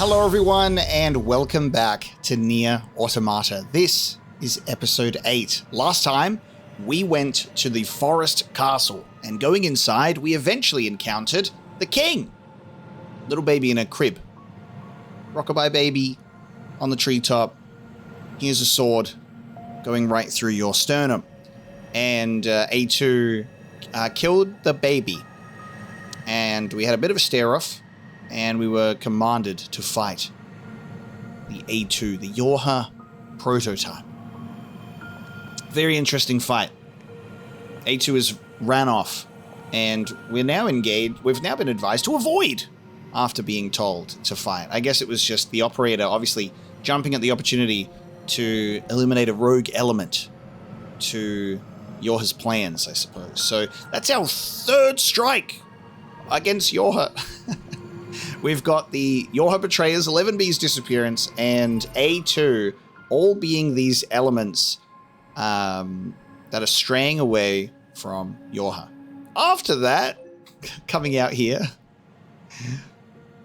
Hello everyone and welcome back to NieR Automata. This is episode 8. Last time we went to the forest castle and going inside we eventually encountered the king. Little baby in a crib. Rockabye baby on the treetop. Here's a sword going right through your sternum. And A2 killed the baby. And we had a bit of a stare off. And we were commanded to fight the A2, the Yorha prototype. Very interesting fight. A2 has ran off, and we're now engaged. We've now been advised to avoid after being told to fight. I guess it was just the operator obviously jumping at the opportunity to eliminate a rogue element to Yorha's plans, I suppose. So that's our third strike against Yorha. We've got the Yorha Betrayers, 11B's disappearance, and A2 all being these elements that are straying away from Yorha. After that, coming out here,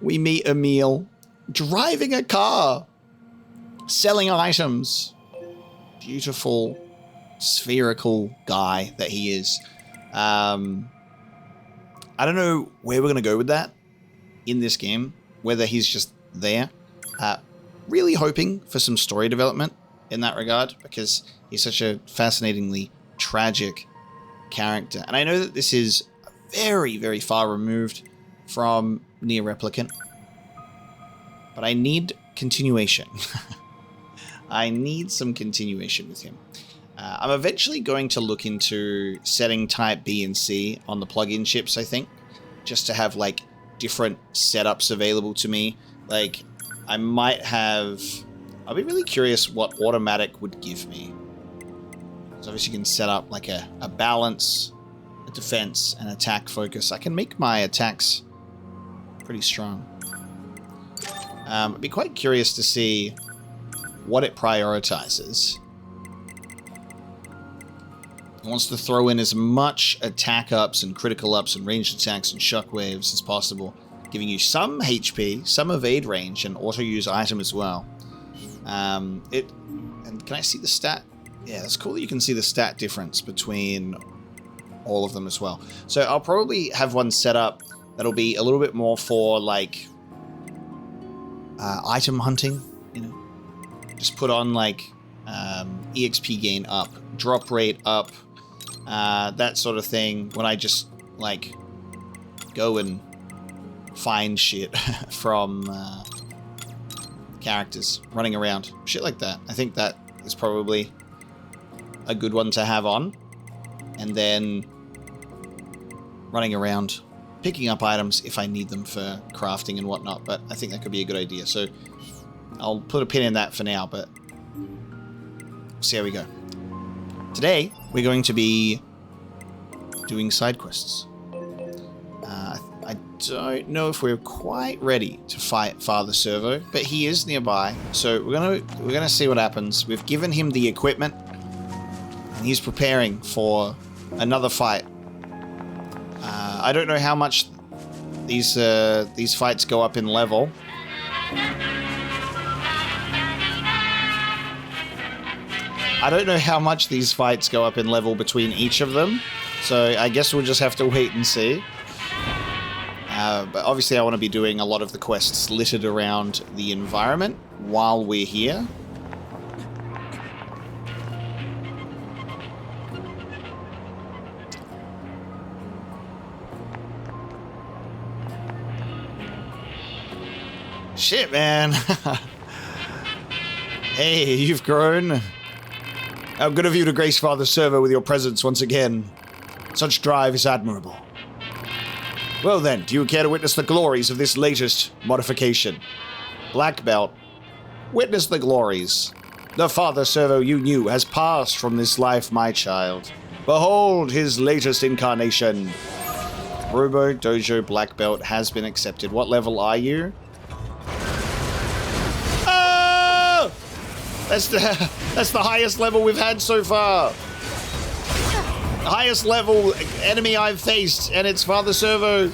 we meet Emil driving a car, selling items. Beautiful, spherical guy that he is. I don't know where we're going to go with that in this game, whether he's just there. Really hoping for some story development in that regard, because he's such a fascinatingly tragic character. And I know that this is very, very far removed from NieR Replicant, but I need continuation. I need some continuation with him. I'm eventually going to look into setting type B and C on the plugin chips, I think, just to have like different setups available to me. Like, I might have... I'll be really curious what automatic would give me. So obviously you can set up like a balance, a defense, and attack focus. I can make my attacks pretty strong. I'd be quite curious to see what it prioritizes. It wants to throw in as much attack ups and critical ups and ranged attacks and shockwaves as possible, giving you some HP, some evade range, and auto-use item as well. And can I see the stat? Yeah, it's cool that you can see the stat difference between all of them as well. So I'll probably have one set up that'll be a little bit more for like item hunting, you know. Just put on like EXP gain up, drop rate up, that sort of thing, when I just like go and find shit from characters running around, shit like that. I think that is probably a good one to have on, and then running around picking up items if I need them for crafting and whatnot. But I think that could be a good idea, so I'll put a pin in that for now, but see how we go. Today, we're going to be doing side quests. I don't know if we're quite ready to fight Father Servo, but he is nearby, so we're gonna see what happens. We've given him the equipment, and he's preparing for another fight. I don't know how much these fights go up in level. I don't know how much these fights go up in level between each of them, so I guess we'll just have to wait and see. But obviously I want to be doing a lot of the quests littered around the environment while we're here. Shit, man. Hey, you've grown. How good of you to grace Father Servo with your presence once again. Such drive is admirable. Well then, do you care to witness the glories of this latest modification? Black Belt, witness the glories. The Father Servo you knew has passed from this life, my child. Behold his latest incarnation. Robo Dojo Black Belt has been accepted. What level are you? Oh! That's the highest level we've had so far. Highest level enemy I've faced, and it's Father Servo.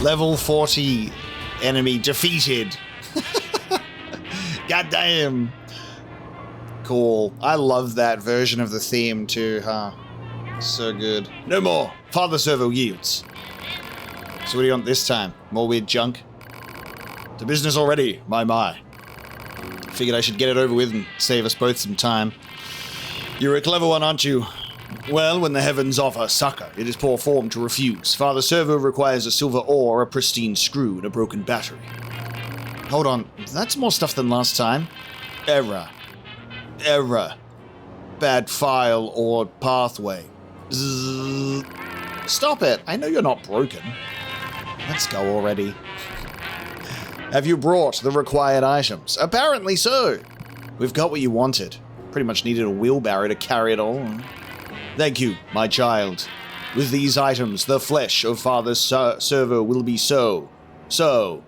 Level 40 enemy defeated. God damn. Cool. I love that version of the theme too, huh? So good. No more. Father Servo yields. So what do you want this time? More weird junk? To business already, my. Figured I should get it over with and save us both some time. You're a clever one, aren't you? Well, when the heavens offer succor, it is poor form to refuse. Father Servo requires a silver ore, a pristine screw, and a broken battery. Hold on, that's more stuff than last time. Error. Bad file or pathway. Zzz. Stop it, I know you're not broken. Let's go already. Have you brought the required items? Apparently so. We've got what you wanted. Pretty much needed a wheelbarrow to carry it all. Thank you, my child. With these items, the flesh of Father Servo will be so powerful.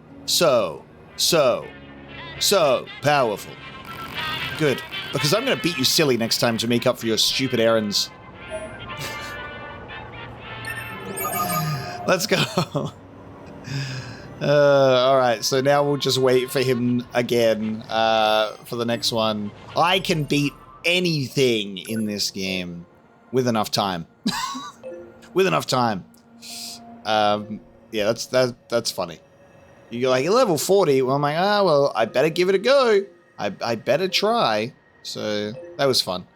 Good, because I'm going to beat you silly next time to make up for your stupid errands. Let's go. Alright, so now we'll just wait for him again for the next one. I can beat anything in this game with enough time. With enough time. Yeah, that's funny. You're like, level 40? Well, I'm like, well, I better give it a go. I better try. So, that was fun.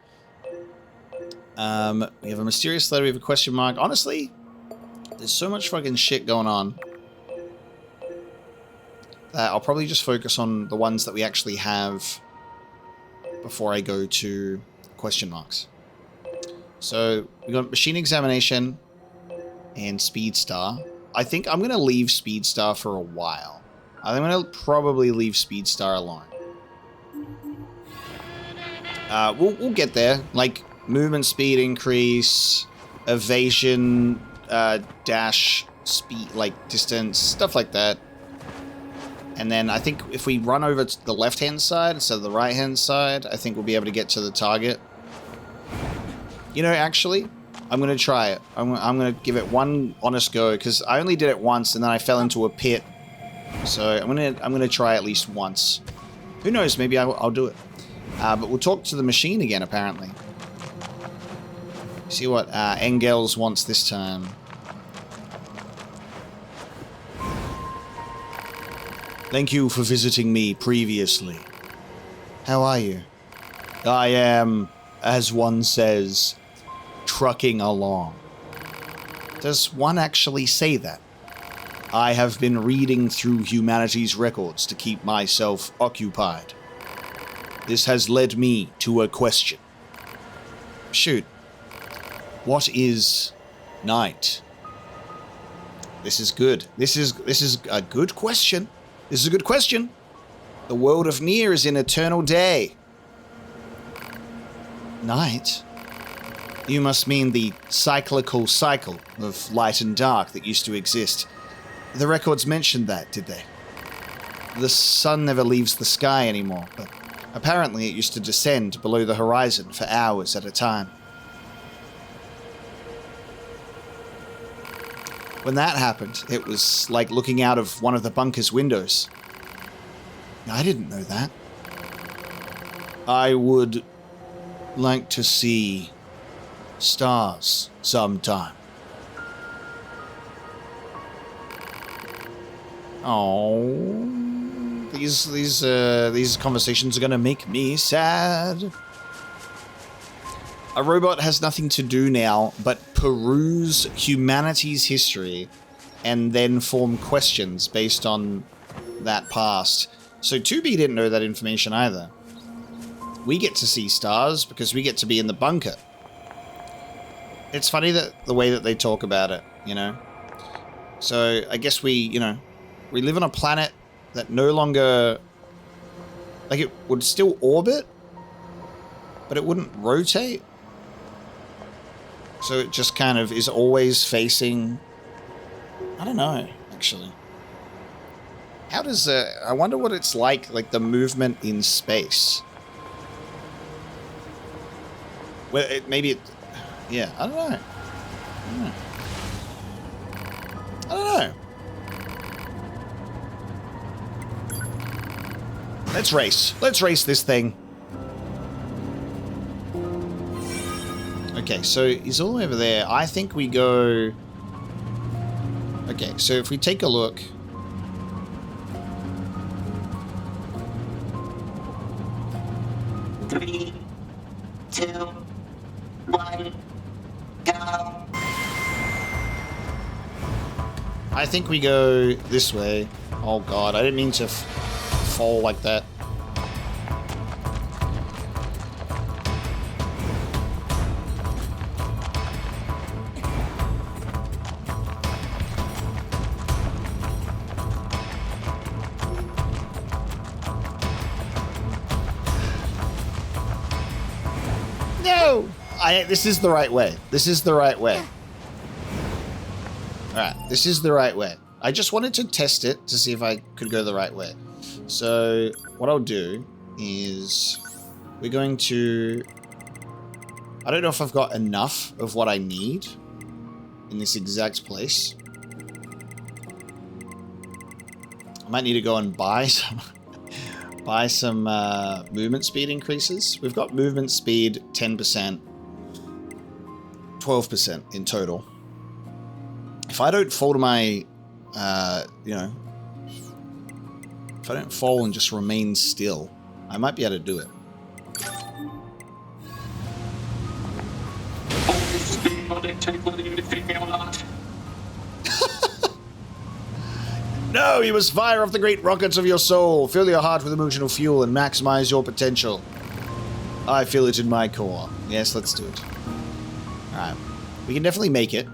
We have a mysterious letter, we have a question mark. Honestly, there's so much fucking shit going on. I'll probably just focus on the ones that we actually have before I go to question marks. So, we got machine examination and speedster. I think I'm going to leave speedster for a while. I think I'm going to probably leave speedster alone. We'll get there. Like, movement speed increase, evasion, dash speed, like distance, stuff like that. And then I think if we run over to the left-hand side instead of the right-hand side, I think we'll be able to get to the target. You know, actually, I'm going to try it. I'm going to give it one honest go, because I only did it once and then I fell into a pit. So I'm going to try at least once. Who knows, maybe I'll do it. But we'll talk to the machine again, apparently. See what Engels wants this time. Thank you for visiting me previously. How are you? I am, as one says, trucking along. Does one actually say that? I have been reading through humanity's records to keep myself occupied. This has led me to a question. Shoot. What is night? This is good. This is a good question. This is a good question. The world of NieR is in eternal day. Night? You must mean the cyclical cycle of light and dark that used to exist. The records mentioned that, did they? The sun never leaves the sky anymore, but apparently it used to descend below the horizon for hours at a time. When that happened, it was like looking out of one of the bunker's windows. I didn't know that. I would like to see stars sometime. Oh, these conversations are gonna make me sad. A robot has nothing to do now but peruse humanity's history and then form questions based on that past. So 2B didn't know that information either. We get to see stars because we get to be in the bunker. It's funny that the way that they talk about it, you know? So I guess we live on a planet that no longer... Like, it would still orbit, but it wouldn't rotate. So it just kind of is always facing... I don't know, actually. How does... I wonder what it's like the movement in space. Well, yeah, I don't know. I don't know. Let's race. Let's race this thing. Okay, so he's all over there. I think we go... Okay, so if we take a look... Three, two, one, go. I think we go this way. Oh god, I didn't mean to fall like that. No! This is the right way. This is the right way. Alright, this is the right way. I just wanted to test it to see if I could go the right way. So, what I'll do is... We're going to... I don't know if I've got enough of what I need in this exact place. I might need to go and buy some... buy some movement speed increases. We've got movement speed 10%, 12% in total. If I don't fall to my, you know, if I don't fall and just remain still, I might be able to do it. This speed will dictate whether you defeat me or not. No, you must fire off the great rockets of your soul. Fill your heart with emotional fuel and maximize your potential. I feel it in my core. Yes, let's do it. Alright. We can definitely make it.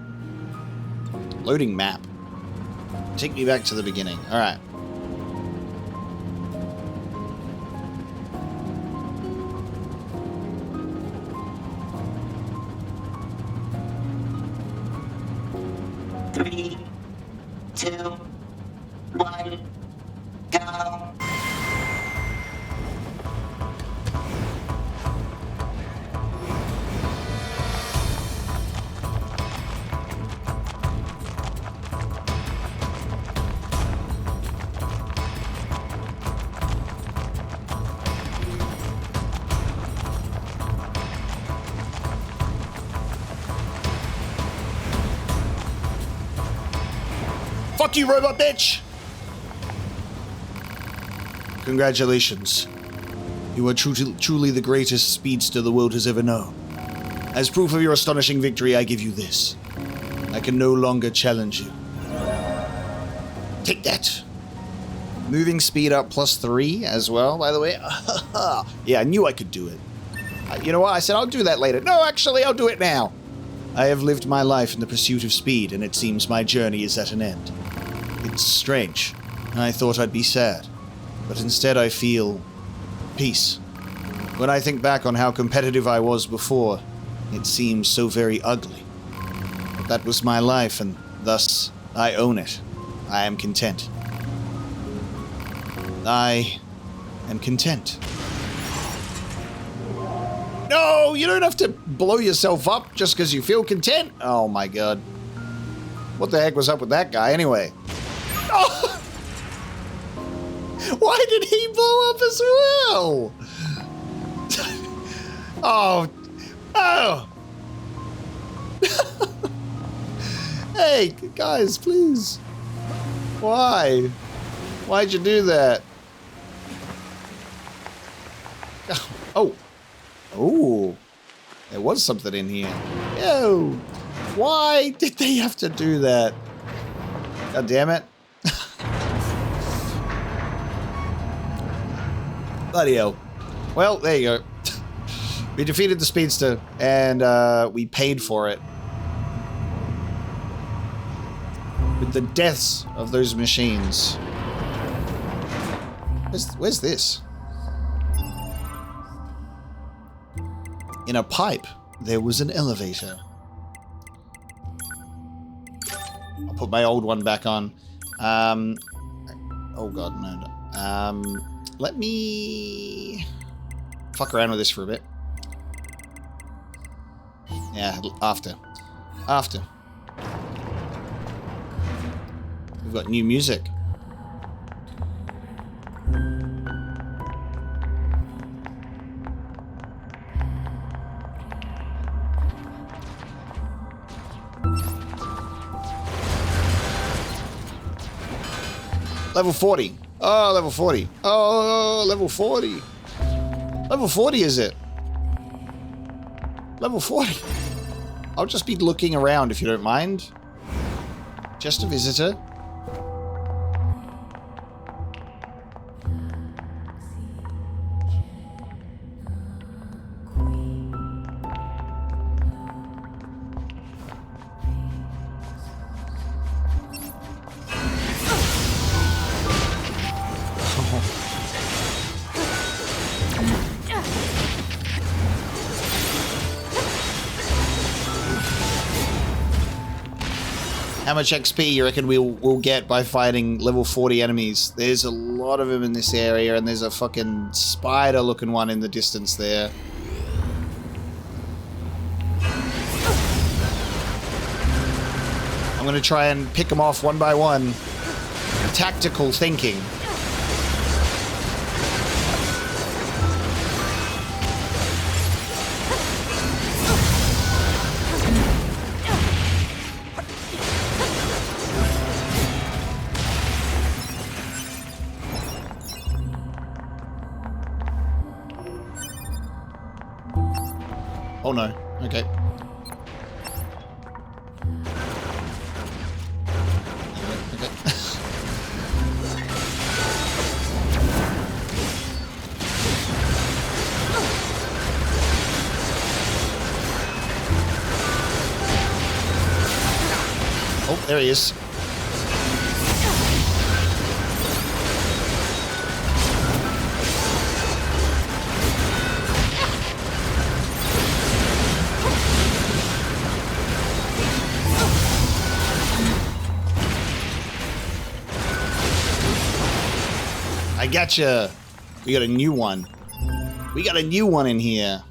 Loading map. Take me back to the beginning. Alright. Three, two, one, go. Fuck you, robot bitch! Congratulations. You are truly the greatest speedster the world has ever known. As proof of your astonishing victory, I give you this. I can no longer challenge you. Take that. Moving speed up +3 as well, by the way. Yeah, I knew I could do it. You know what? I said I'll do that later. No, actually, I'll do it now. I have lived my life in the pursuit of speed, and it seems my journey is at an end. It's strange. I thought I'd be sad, but instead I feel peace. When I think back on how competitive I was before, it seems so very ugly. But that was my life, and thus I own it. I am content. I am content. No, you don't have to blow yourself up just because you feel content. Oh my god. What the heck was up with that guy anyway? Oh! Why did he blow up as well? Oh. Oh. Hey, guys, please. Why? Why'd you do that? Oh. Oh. There was something in here. Yo. Why did they have to do that? God damn it. Bloody hell. Well, there you go. We defeated the speedster, and we paid for it. With the deaths of those machines. Where's this? In a pipe, there was an elevator. I'll put my old one back on. Oh god, no. Let me fuck around with this for a bit. Yeah, after. After. We've got new music. Level 40. Oh, level 40. Oh, level 40. Level 40 is it? Level 40. I'll just be looking around if you don't mind. Just a visitor. How much XP you reckon we'll get by fighting level 40 enemies? There's a lot of them in this area, and there's a fucking spider-looking one in the distance there. I'm gonna try and pick them off one by one. Tactical thinking. Oh no. Okay. Okay. Oh, there he is. I gotcha. We got a new one. We got a new one in here.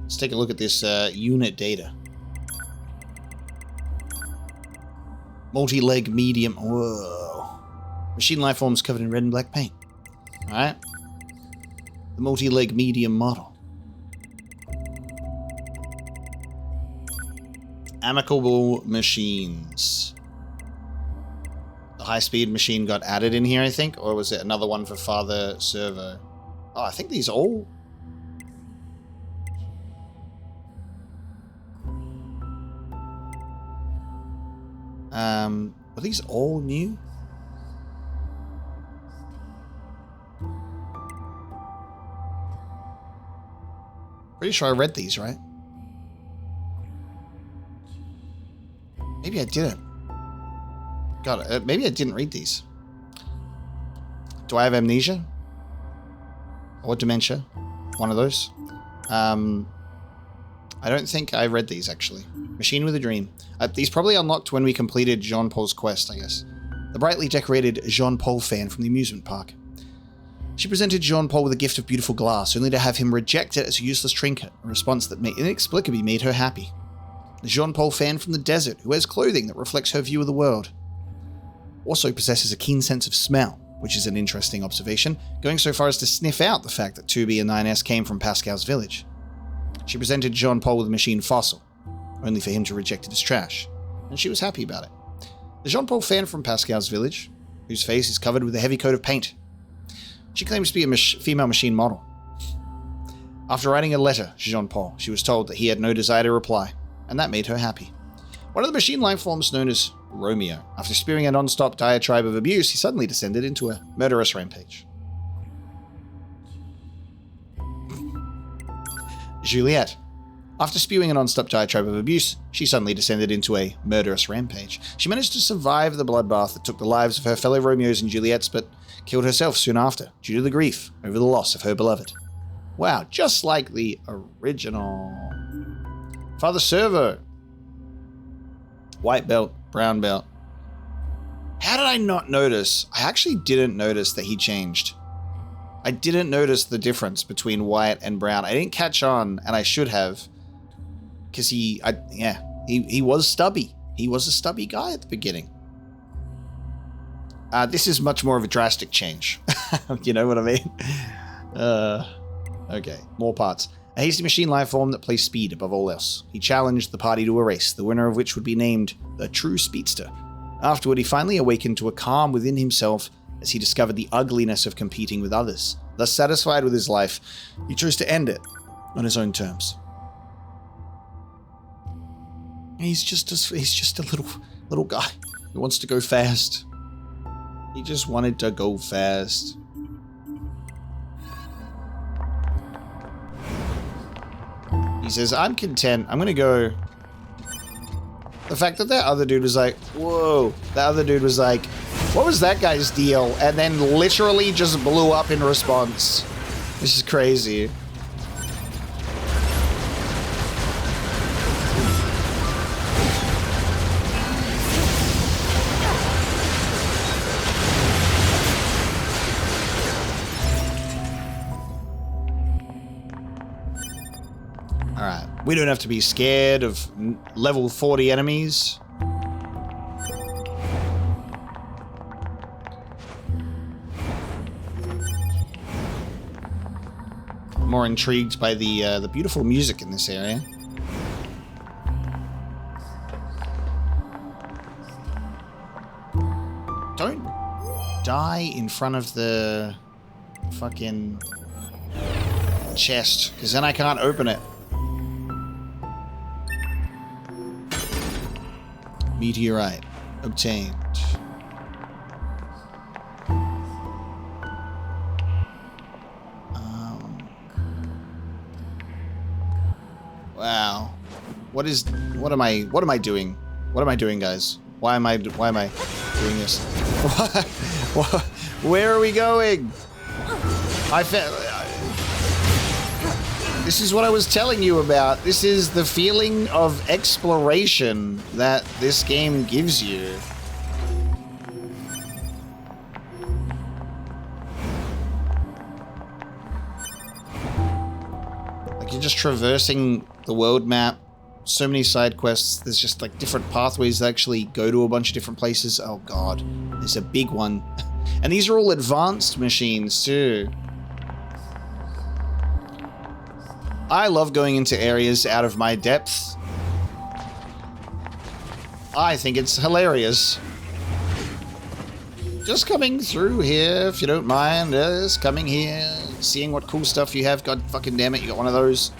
Let's take a look at this unit data. Multi-leg medium. Whoa. Machine life forms covered in red and black paint. Alright. The multi-leg medium model. Amicable machines. The high-speed machine got added in here, I think, or was it another one for Father Servo? Oh, I think these all... Are these all new? Pretty sure I read these, right? Maybe I didn't. God, maybe I didn't read these. Do I have amnesia? Or dementia? One of those. I don't think I read these, actually. Machine with a Dream. These probably unlocked when we completed Jean-Paul's quest, I guess. The brightly decorated Jean-Paul fan from the amusement park. She presented Jean-Paul with a gift of beautiful glass, only to have him reject it as a useless trinket, a response that inexplicably made her happy. The Jean-Paul fan from the desert, who wears clothing that reflects her view of the world. Also possesses a keen sense of smell, which is an interesting observation, going so far as to sniff out the fact that 2B and 9S came from Pascal's village. She presented Jean-Paul with a machine fossil, only for him to reject it as trash, and she was happy about it. The Jean-Paul fan from Pascal's village, whose face is covered with a heavy coat of paint. She claims to be a female machine model. After writing a letter to Jean-Paul, she was told that he had no desire to reply, and that made her happy. One of the machine life forms known as Romeo. After spewing a non-stop diatribe of abuse, he suddenly descended into a murderous rampage. Juliet. After spewing a non-stop diatribe of abuse, she suddenly descended into a murderous rampage. She managed to survive the bloodbath that took the lives of her fellow Romeos and Juliets, but killed herself soon after, due to the grief over the loss of her beloved. Wow, just like the original. Father Servo. White belt, brown belt. How did I not notice? I actually didn't notice that he changed. I didn't notice the difference between white and brown. I didn't catch on, and I should have. Because he was stubby. He was a stubby guy at the beginning. This is much more of a drastic change. You know what I mean? Okay, more parts. A hasty machine life form that placed speed above all else. He challenged the party to a race, the winner of which would be named the true speedster. Afterward, he finally awakened to a calm within himself as he discovered the ugliness of competing with others. Thus satisfied with his life, he chose to end it on his own terms. He's just a little guy who wants to go fast. He just wanted to go fast. He says, I'm content. I'm gonna go. The fact that other dude was like, whoa. That other dude was like, what was that guy's deal? And then literally just blew up in response. This is crazy. Alright, we don't have to be scared of level 40 enemies. More intrigued by the beautiful music in this area. Don't die in front of the fucking chest, because then I can't open it. Meteorite obtained. Wow. What am I doing? What am I doing, guys? Why am I doing this? Where are we going? This is what I was telling you about. This is the feeling of exploration that this game gives you. Like, you're just traversing the world map. So many side quests. There's just like different pathways that actually go to a bunch of different places. Oh god, there's a big one. And these are all advanced machines too. I love going into areas out of my depth. I think it's hilarious. Just coming through here, if you don't mind. Just coming here, seeing what cool stuff you have. God fucking damn it, you got one of those.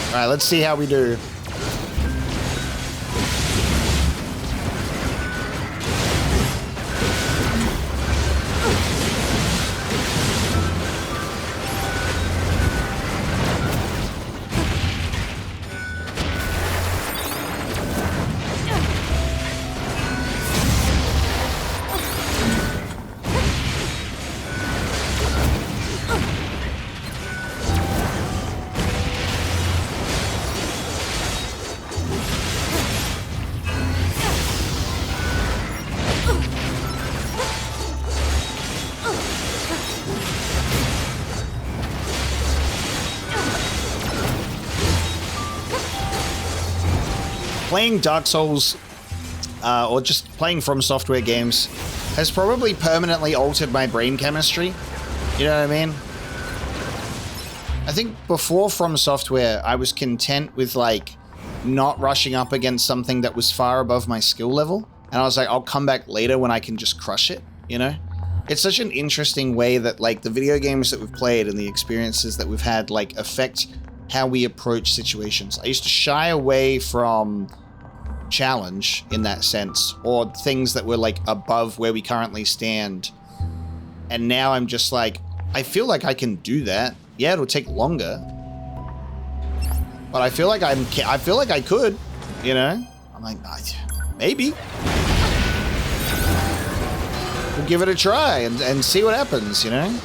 Alright, let's see how we do. Playing Dark Souls, or just playing From Software games, has probably permanently altered my brain chemistry. You know what I mean? I think before From Software, I was content with, like, not rushing up against something that was far above my skill level. And I was like, I'll come back later when I can just crush it, you know? It's such an interesting way that, like, the video games that we've played and the experiences that we've had, like, affect how we approach situations. I used to shy away from challenge in that sense, or things that were like above where we currently stand. And now I'm just like, I feel like I can do that. Yeah, it'll take longer, but I feel like I could, you know? I'm like, maybe. We'll give it a try and see what happens, you know?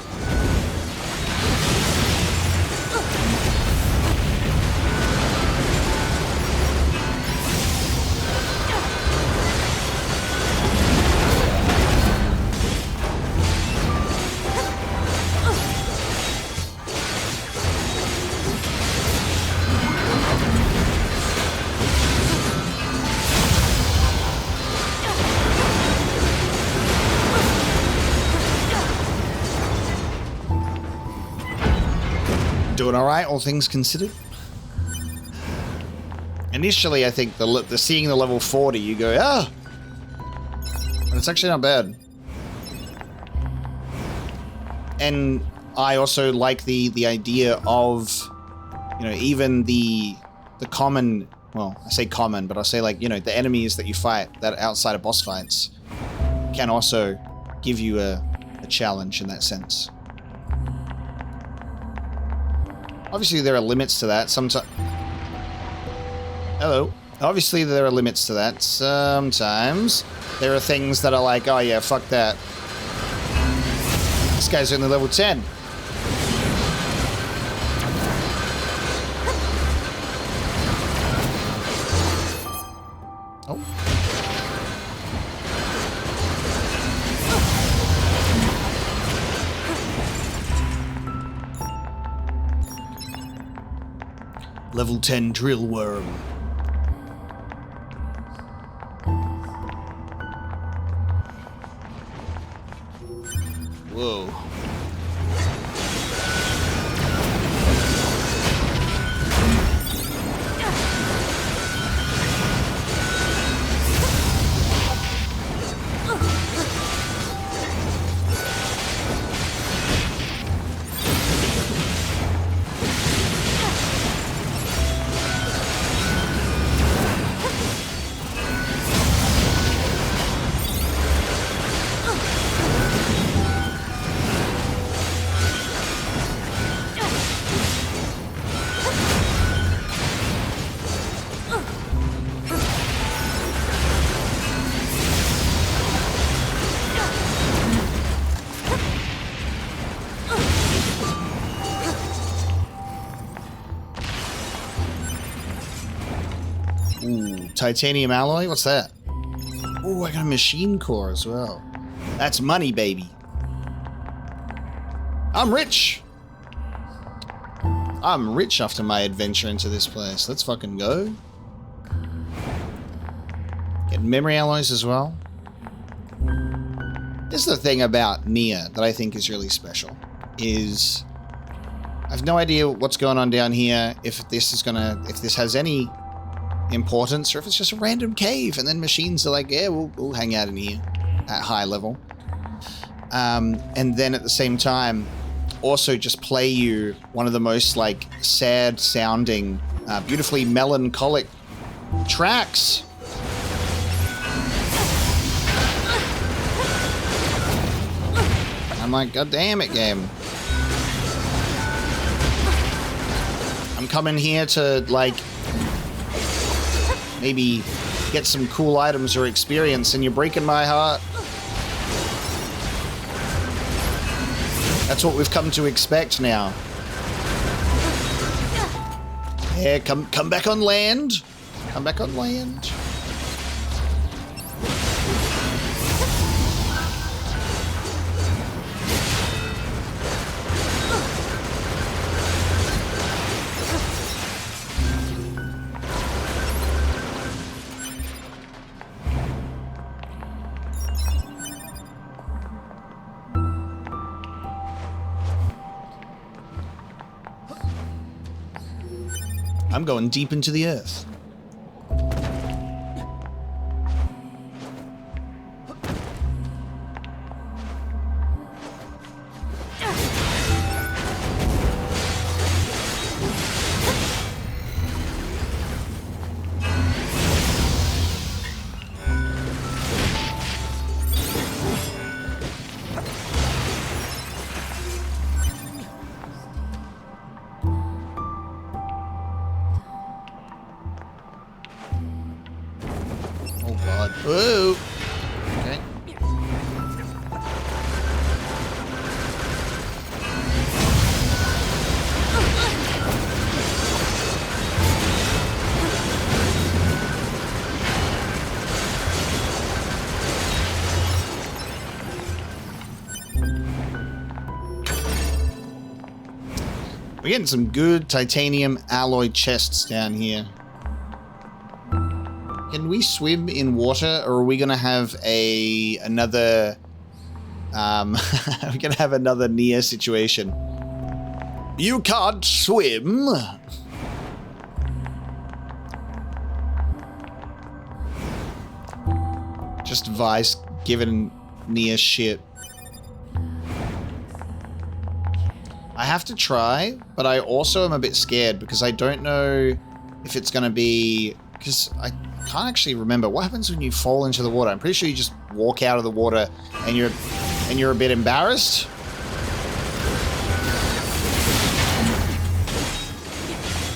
Doing all right, all things considered. Initially, I think the seeing the level 40, you go, ah! But it's actually not bad. And I also like the idea of, you know, even the common, well, I say common, but I'll say like, you know, the enemies that you fight that outside of boss fights can also give you a challenge in that sense. Obviously, there are limits to that. Sometimes... Hello. Obviously, there are limits to that. Sometimes there are things that are like, oh yeah, fuck that. This guy's only level 10. Oh. Level 10 drill worm. Whoa. Ooh, titanium alloy? What's that? Ooh, I got a machine core as well. That's money, baby. I'm rich. I'm rich after my adventure into this place. Let's fucking go. Get memory alloys as well. This is the thing about NieR that I think is really special. Is I have no idea what's going on down here. If this has any importance, or if it's just a random cave and then machines are like, yeah, we'll hang out in here at high level. And then at the same time, also just play you one of the most like sad sounding, beautifully melancholic tracks. I'm like, God damn it, game. I'm coming here to like maybe get some cool items or experience, and you're breaking my heart. That's what we've come to expect now. Yeah, come back on land. Come back on land. I'm going deep into the earth. Whoa. Okay. We're getting some good titanium alloy chests down here. Can we swim in water, or are we gonna have another we're gonna have another NieR situation? You can't swim. Just Vice giving NieR shit. I have to try, but I also am a bit scared because I don't know if it's going to be... Because I can't actually remember. What happens when you fall into the water? I'm pretty sure you just walk out of the water and you're a bit embarrassed.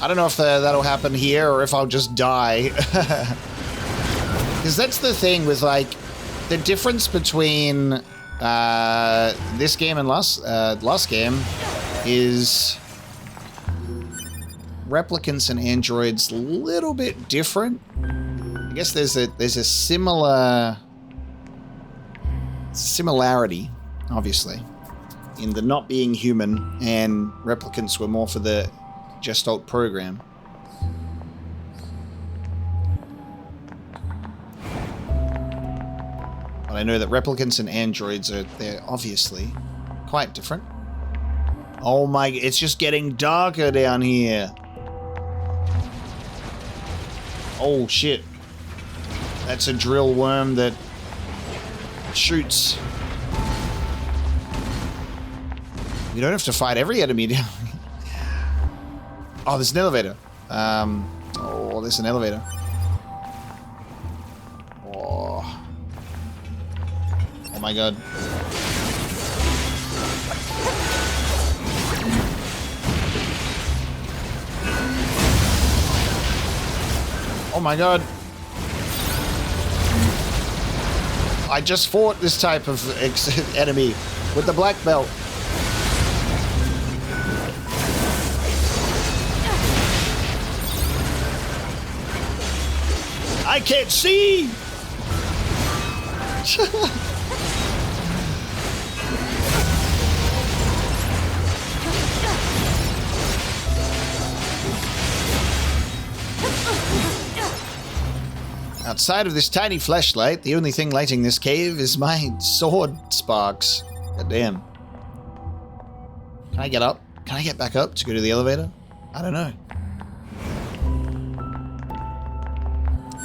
I don't know if that'll happen here or if I'll just die. Because that's the thing with, like, the difference between this game and last game is replicants and androids a little bit different. I guess there's a similarity, obviously, in the not being human, and replicants were more for the Gestalt program. But I know that replicants and androids they're obviously quite different. Oh my, it's just getting darker down here. Oh shit. That's a drill worm that shoots. You don't have to fight every enemy down here. Oh, there's an elevator. Oh, there's an elevator. Oh. Oh my god. Oh my god. I just fought this type of enemy with the black belt. I can't see! Outside of this tiny flashlight, the only thing lighting this cave is my sword sparks. God damn. Can I get up? Can I get back up to go to the elevator? I don't know.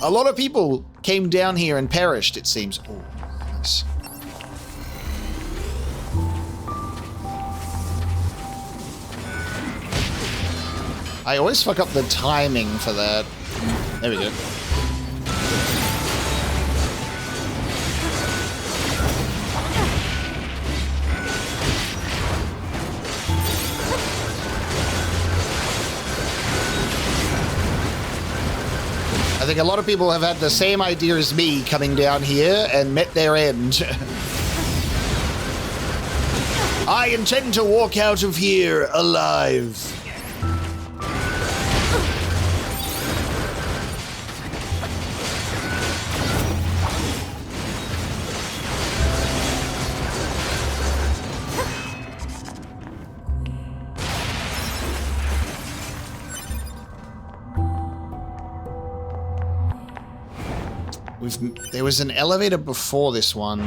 A lot of people came down here and perished, it seems. Oh, nice. I always fuck up the timing for that. There we go. I think a lot of people have had the same idea as me coming down here and met their end. I intend to walk out of here alive. There was an elevator before this one.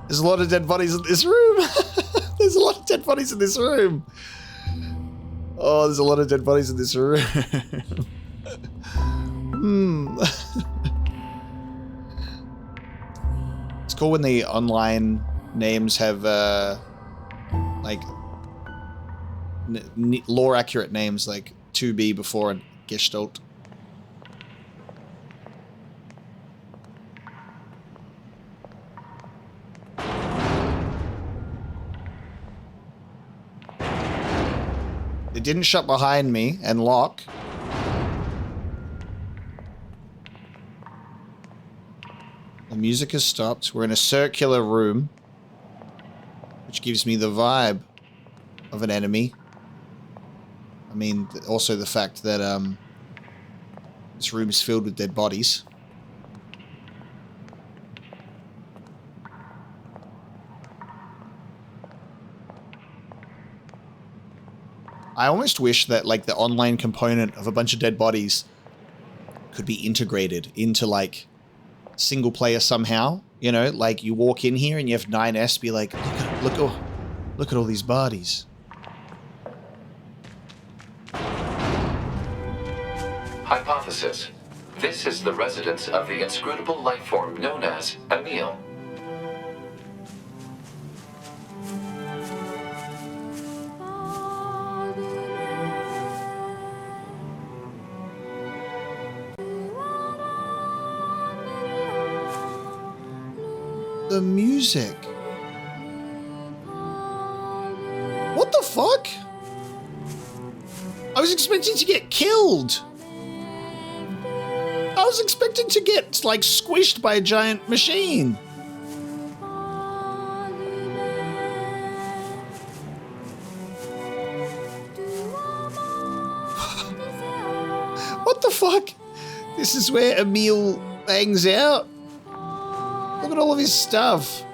There's a lot of dead bodies in this room. There's a lot of dead bodies in this room. Oh, there's a lot of dead bodies in this room. It's cool when the online names have like lore accurate names, like 2B before a Gestalt. It didn't shut behind me and lock. The music has stopped. We're in a circular room, which gives me the vibe of an enemy. I mean, also the fact that this room is filled with dead bodies. I almost wish that, like, the online component of a bunch of dead bodies could be integrated into, like, single player somehow. You know, like, you walk in here and you have 9S be like, look, Look at all these bodies. Hypothesis. This is the residence of the inscrutable life form known as Emil. The music. What the fuck? I was expecting to get killed. I was expecting to get, like, squished by a giant machine. What the fuck? This is where Emil hangs out? Look at all of his stuff.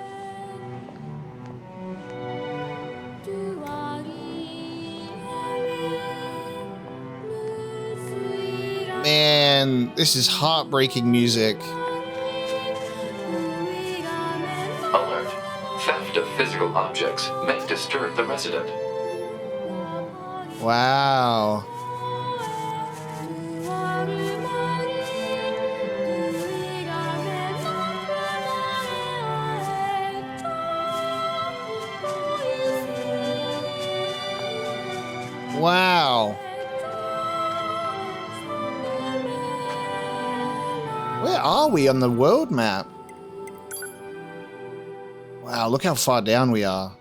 Man, this is heartbreaking music. Alert. Theft of physical objects may disturb the resident. Wow. Wow. Where are we on the world map? Wow, look how far down we are.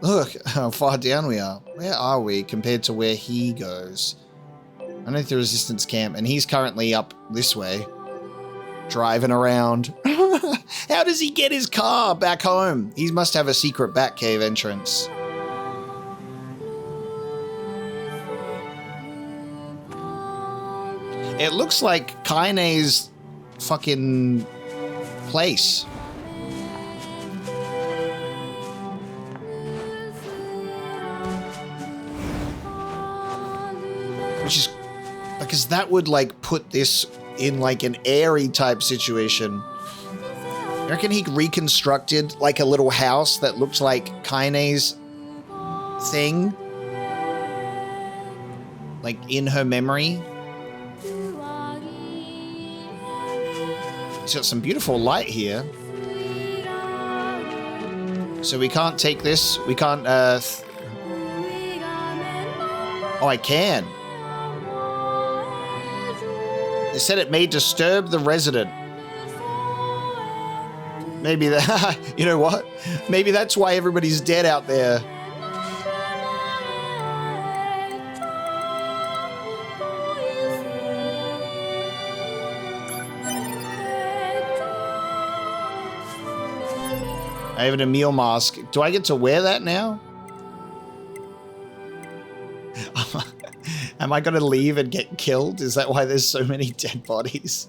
Look how far down we are. Where are we compared to where he goes? Underneath the resistance camp, and he's currently up this way. Driving around. How does he get his car back home? He must have a secret Batcave entrance. It looks like Kaine's fucking place. Which is because that would like put this in like an airy type situation. I reckon he reconstructed like a little house that looked like Kaine's thing. Like in her memory. It's got some beautiful light here. So we can't take this. We can't, oh, I can. They said it may disturb the resident. Maybe that, you know what? Maybe that's why everybody's dead out there. I have an Emil mask. Do I get to wear that now? Am I going to leave and get killed? Is that why there's so many dead bodies?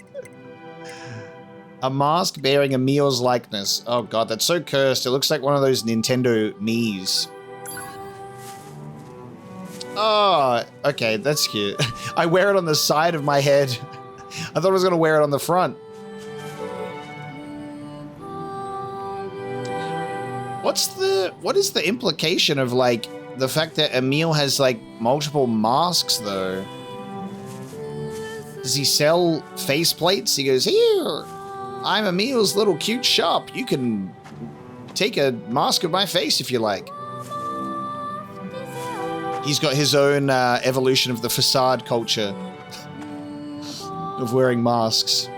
A mask bearing Emil's likeness. Oh god, that's so cursed. It looks like one of those Nintendo Mii's. Oh, okay, that's cute. I wear it on the side of my head. I thought I was going to wear it on the front. What is the implication of like the fact that Emil has like multiple masks though? Does he sell faceplates? He goes, here, I'm Emil's little cute shop. You can take a mask of my face if you like. He's got his own evolution of the facade culture of wearing masks.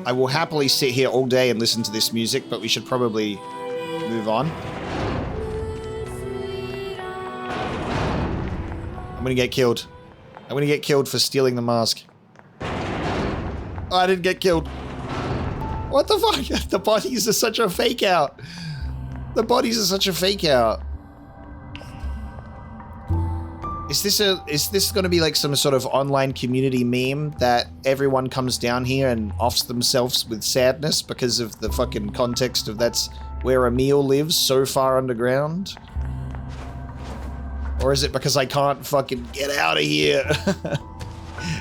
I will happily sit here all day and listen to this music, but we should probably move on. I'm gonna get killed. I'm gonna get killed for stealing the mask. Oh, I didn't get killed. What the fuck? The bodies are such a fake out. The bodies are such a fake out. Is this going to be like some sort of online community meme that everyone comes down here and offs themselves with sadness because of the fucking context of that's where Emil lives so far underground? Or is it because I can't fucking get out of here?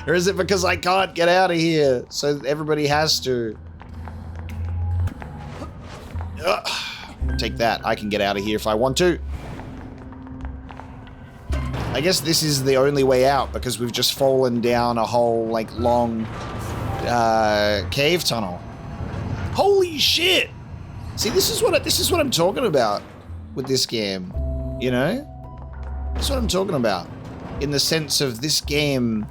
Or is it because I can't get out of here so everybody has to? take that. I can get out of here if I want to. I guess this is the only way out because we've just fallen down a whole, like, long cave tunnel. Holy shit! See, this is what I'm talking about with this game, you know? That's what I'm talking about. In the sense of this game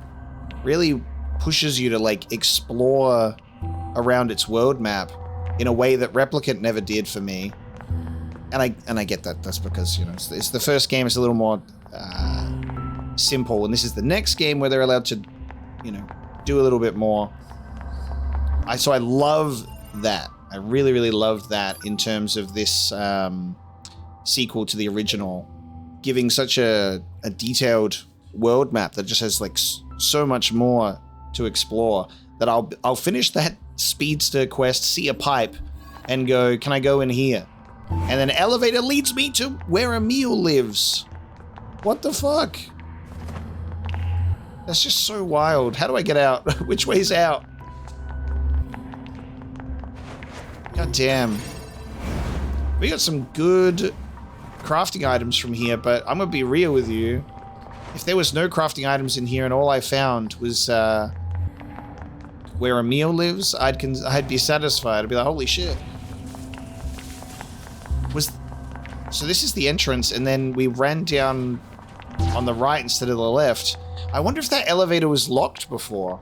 really pushes you to, like, explore around its world map in a way that Replicant never did for me. And I get that. That's because, you know, it's the first game. It's a little more simple, and this is the next game where they're allowed to, you know, do a little bit more. So I love that. I really, really loved that in terms of this sequel to the original, giving such a detailed world map that just has like so much more to explore. That I'll finish that speedster quest, see a pipe, and go, can I go in here? And then elevator leads me to where Emil lives. What the fuck? That's just so wild. How do I get out? Which way's out? God damn. We got some good crafting items from here, but I'm gonna be real with you. If there was no crafting items in here and all I found was where Emil lives, I'd be satisfied. I'd be like, holy shit. So this is the entrance, and then we ran down on the right instead of the left. I wonder if that elevator was locked before.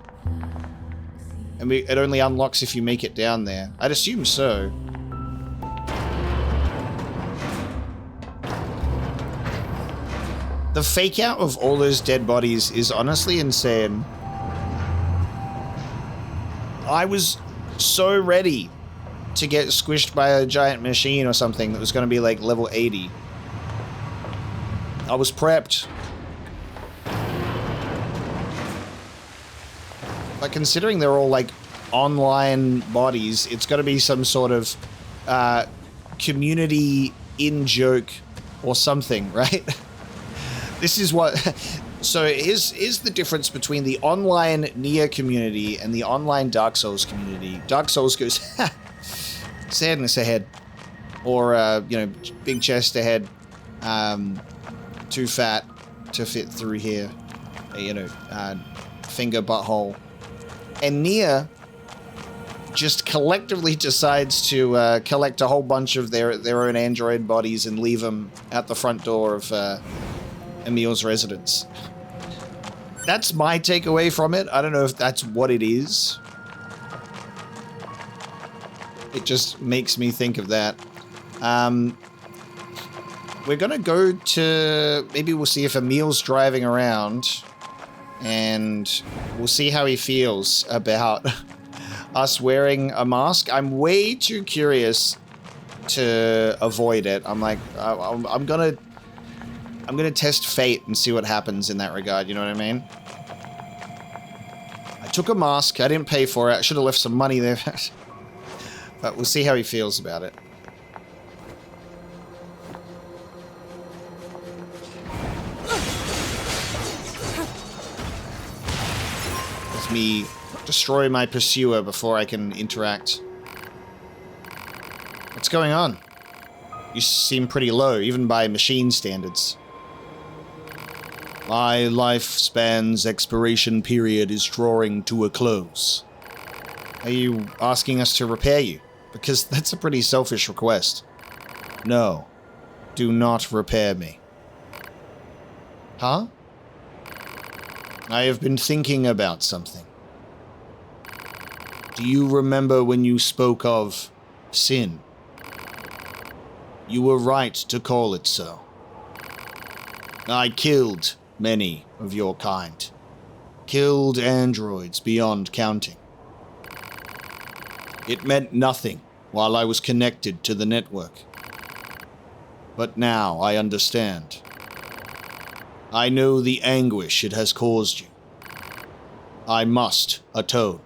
And it only unlocks if you make it down there. I'd assume so. The fake out of all those dead bodies is honestly insane. I was so ready to get squished by a giant machine or something that was going to be like level 80. I was prepped. But considering they're all like online bodies, it's got to be some sort of community in-joke or something, right? This is what... So here's the difference between the online NieR community and the online Dark Souls community. Dark Souls goes, ha! Sadness ahead. Or, you know, big chest ahead. Too fat to fit through here. You know, finger butthole. And NieR just collectively decides to collect a whole bunch of their own android bodies and leave them at the front door of Emil's residence. That's my takeaway from it. I don't know if that's what it is. It just makes me think of that. We're gonna go to... Maybe we'll see if Emil's driving around. And we'll see how he feels about us wearing a mask. I'm way too curious to avoid it. I'm like, I'm gonna test fate and see what happens in that regard, you know what I mean? I took a mask, I didn't pay for it, I should have left some money there. But we'll see how he feels about it. Let me destroy my pursuer before I can interact. What's going on? You seem pretty low, even by machine standards. My lifespan's expiration period is drawing to a close. Are you asking us to repair you? Because that's a pretty selfish request. No. Do not repair me. Huh? I have been thinking about something. Do you remember when you spoke of sin? You were right to call it so. I killed many of your kind. Killed androids beyond counting. It meant nothing while I was connected to the network. But now I understand. I know the anguish it has caused you. I must atone.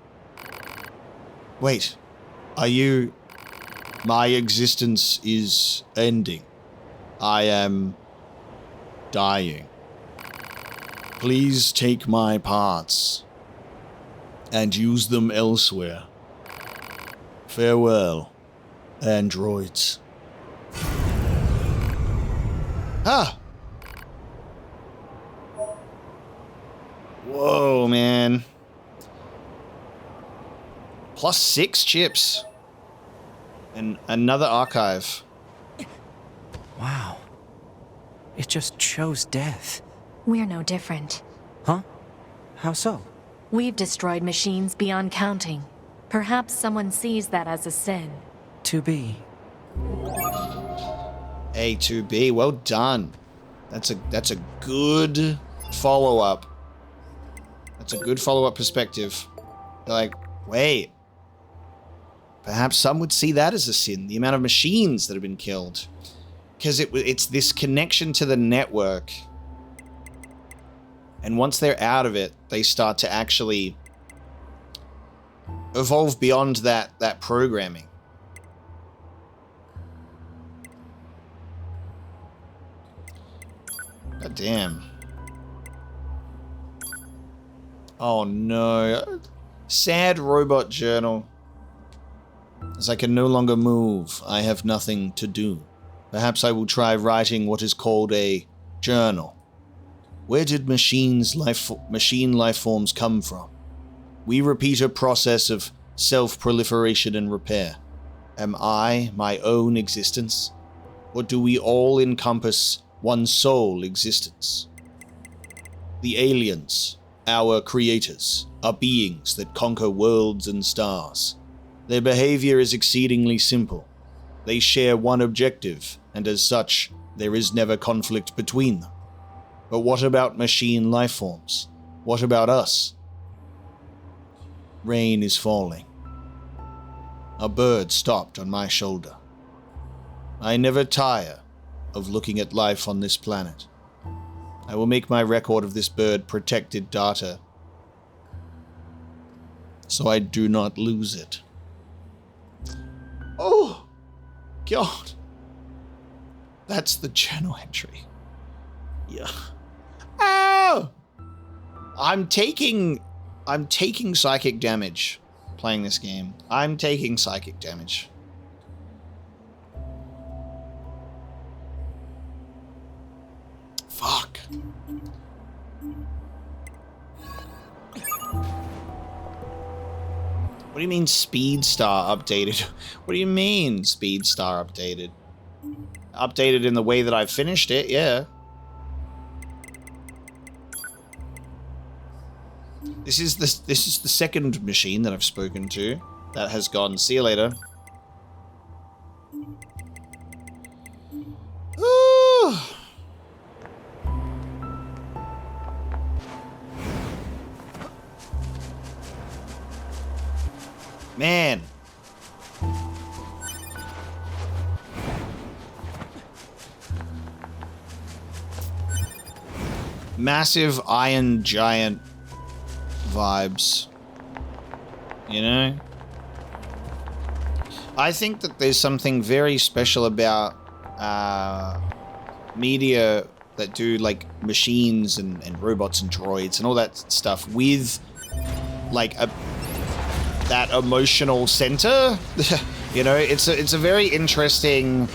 Wait, are you... My existence is ending. I am... dying. Please take my parts and use them elsewhere. Farewell, androids. Ah! Whoa, man. +6 chips. And another archive. Wow. It just shows death. We're no different. Huh? How so? We've destroyed machines beyond counting. Perhaps someone sees that as a sin. To be. A to B, well done. That's a good follow-up. That's a good follow-up perspective. They're like, wait. Perhaps some would see that as a sin, the amount of machines that have been killed. Because it's this connection to the network. And once they're out of it, they start to actually evolve beyond that programming. God damn. Oh no. Sad robot journal. As I can no longer move, I have nothing to do. Perhaps I will try writing what is called a journal. Where did machine life forms come from? We repeat a process of self-proliferation and repair. Am I my own existence? Or do we all encompass one sole existence? The aliens, our creators, are beings that conquer worlds and stars. Their behavior is exceedingly simple. They share one objective, and as such, there is never conflict between them. But what about machine life forms? What about us? Rain is falling. A bird stopped on my shoulder. I never tire of looking at life on this planet. I will make my record of this bird protected data so I do not lose it. Oh, God. That's the journal entry. Yeah. Oh! I'm taking psychic damage playing this game. I'm taking psychic damage. Fuck. What do you mean speedster updated? What do you mean speedster updated? Updated in the way that I've finished it, yeah. This is the second machine that I've spoken to that has gone, see you later. Ooh. Man. Massive iron giant vibes. You know? I think that there's something very special about media that do like machines and robots and droids and all that stuff with like that emotional center. You know, it's a very interesting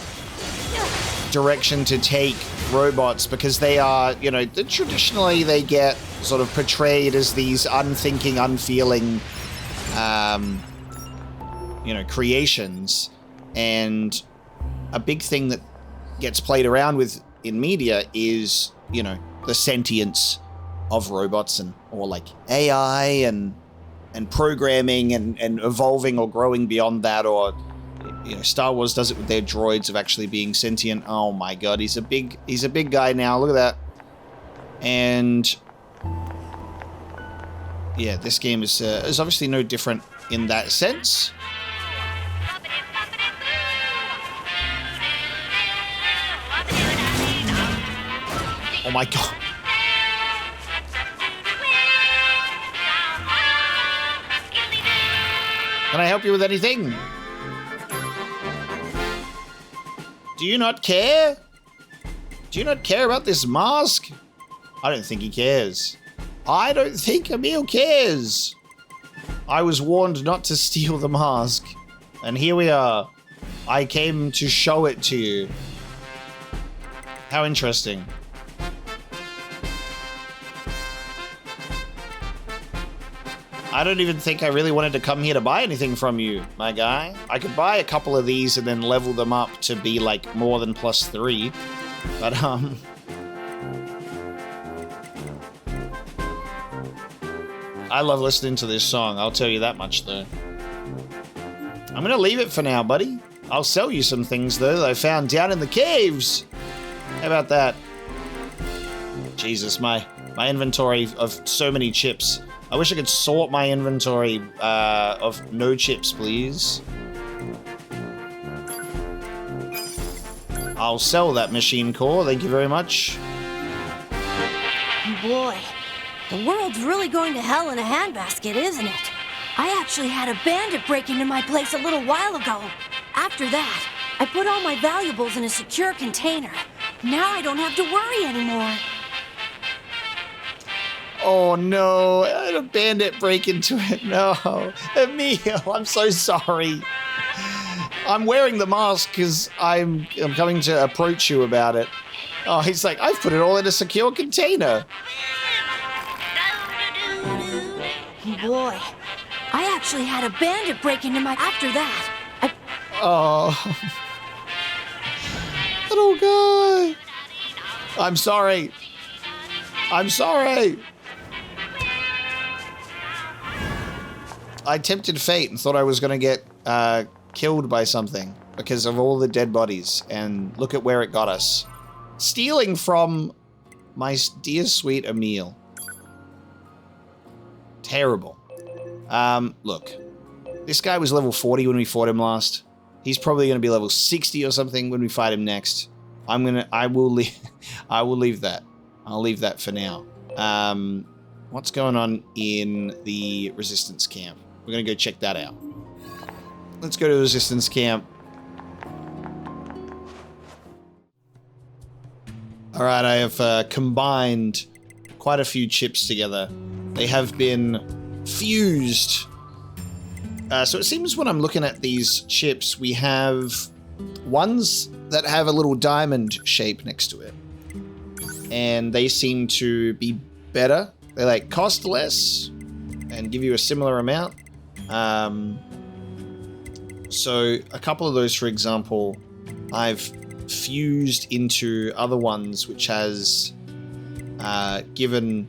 direction to take robots because they are, you know, traditionally they get sort of portrayed as these unthinking, unfeeling, you know, creations. And a big thing that gets played around with in media is, you know, the sentience of robots or like AI and programming and evolving or growing beyond that, or you know, Star Wars does it with their droids of actually being sentient. Oh my god, he's a big guy now. Look at that. And yeah, this game is obviously no different in that sense. Oh my god. Can I help you with anything? Do you not care? Do you not care about this mask? I don't think he cares. I don't think Emil cares. I was warned not to steal the mask. And here we are. I came to show it to you. How interesting. I don't even think I really wanted to come here to buy anything from you, my guy. I could buy a couple of these and then level them up to be like more than +3. But, I love listening to this song, I'll tell you that much, though. I'm gonna leave it for now, buddy. I'll sell you some things, though, that I found down in the caves. How about that? Jesus, my inventory of so many chips. I wish I could sort my inventory of no chips, please. I'll sell that machine core, thank you very much. Boy, the world's really going to hell in a handbasket, isn't it? I actually had a bandit break into my place a little while ago. After that, I put all my valuables in a secure container. Now I don't have to worry anymore. Oh no, I had a bandit break into it. No. Emil, I'm so sorry. I'm wearing the mask because I'm coming to approach you about it. Oh, he's like, I've put it all in a secure container. Boy, I actually had a bandit break into my... After that, Oh. Little guy. I'm sorry. I'm sorry. I tempted fate and thought I was going to get killed by something because of all the dead bodies. And look at where it got us. Stealing from my dear sweet Emil. Terrible. Look. This guy was level 40 when we fought him last. He's probably going to be level 60 or something when we fight him next. I will leave that. I'll leave that for now. What's going on in the resistance camp? We're going to go check that out. Let's go to the resistance camp. All right, I have combined quite a few chips together. They have been fused. So it seems when I'm looking at these chips, we have ones that have a little diamond shape next to it. And they seem to be better. They like cost less and give you a similar amount. So a couple of those, for example, I've fused into other ones, which has given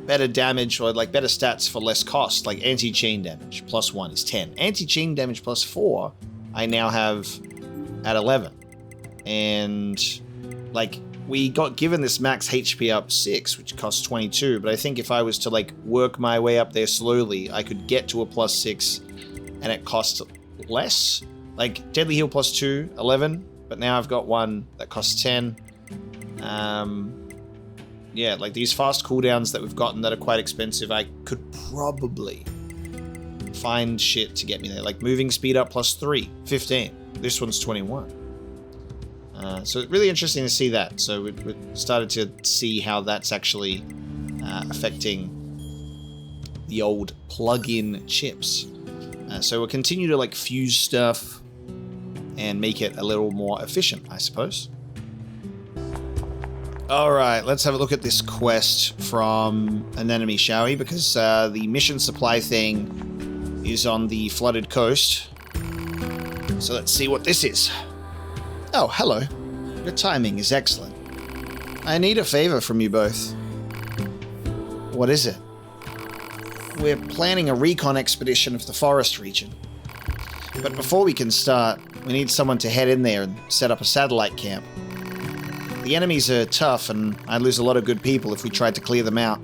better damage or like better stats for less cost, like anti-chain damage +1 is 10. Anti-chain damage +4, I now have at 11. And like we got given this max HP up 6, which costs 22, but I think if I was to like work my way up there slowly, I could get to a +6 and it costs less. Like Deadly Heal +2, 11, but now I've got one that costs 10. Yeah, like these fast cooldowns that we've gotten that are quite expensive, I could probably find shit to get me there. Like moving speed up +3, 15. This one's 21. So it's really interesting to see that. So we started to see how that's actually affecting the old plug-in chips. So we'll continue to like fuse stuff and make it a little more efficient, I suppose. All right, let's have a look at this quest from an enemy, shall we? Because the mission supply thing is on the flooded coast. So let's see what this is. Oh, hello. Your timing is excellent. I need a favor from you both. What is it? We're planning a recon expedition of the forest region. But before we can start, we need someone to head in there and set up a satellite camp. The enemies are tough, and I'd lose a lot of good people if we tried to clear them out.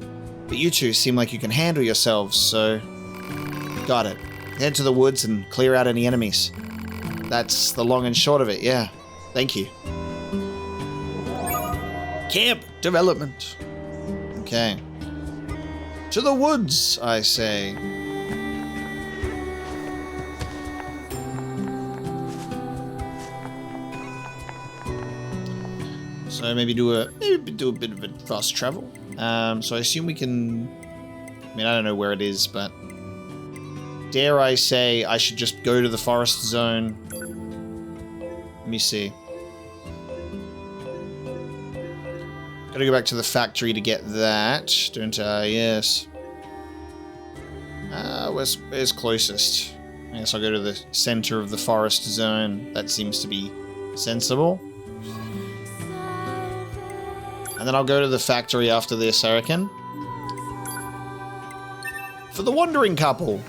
But you two seem like you can handle yourselves, so... Got it. Head to the woods and clear out any enemies. That's the long and short of it, yeah. Thank you. Camp development. Okay. To the woods, I say. So maybe do a bit of a fast travel. So I assume we can. I mean, I don't know where it is, but dare I say I should just go to the forest zone. Let me see. Gotta go back to the factory to get that, don't I? Yes. Where's closest? I guess I'll go to the center of the forest zone. That seems to be sensible. And then I'll go to the factory after this, I reckon. For the wandering couple.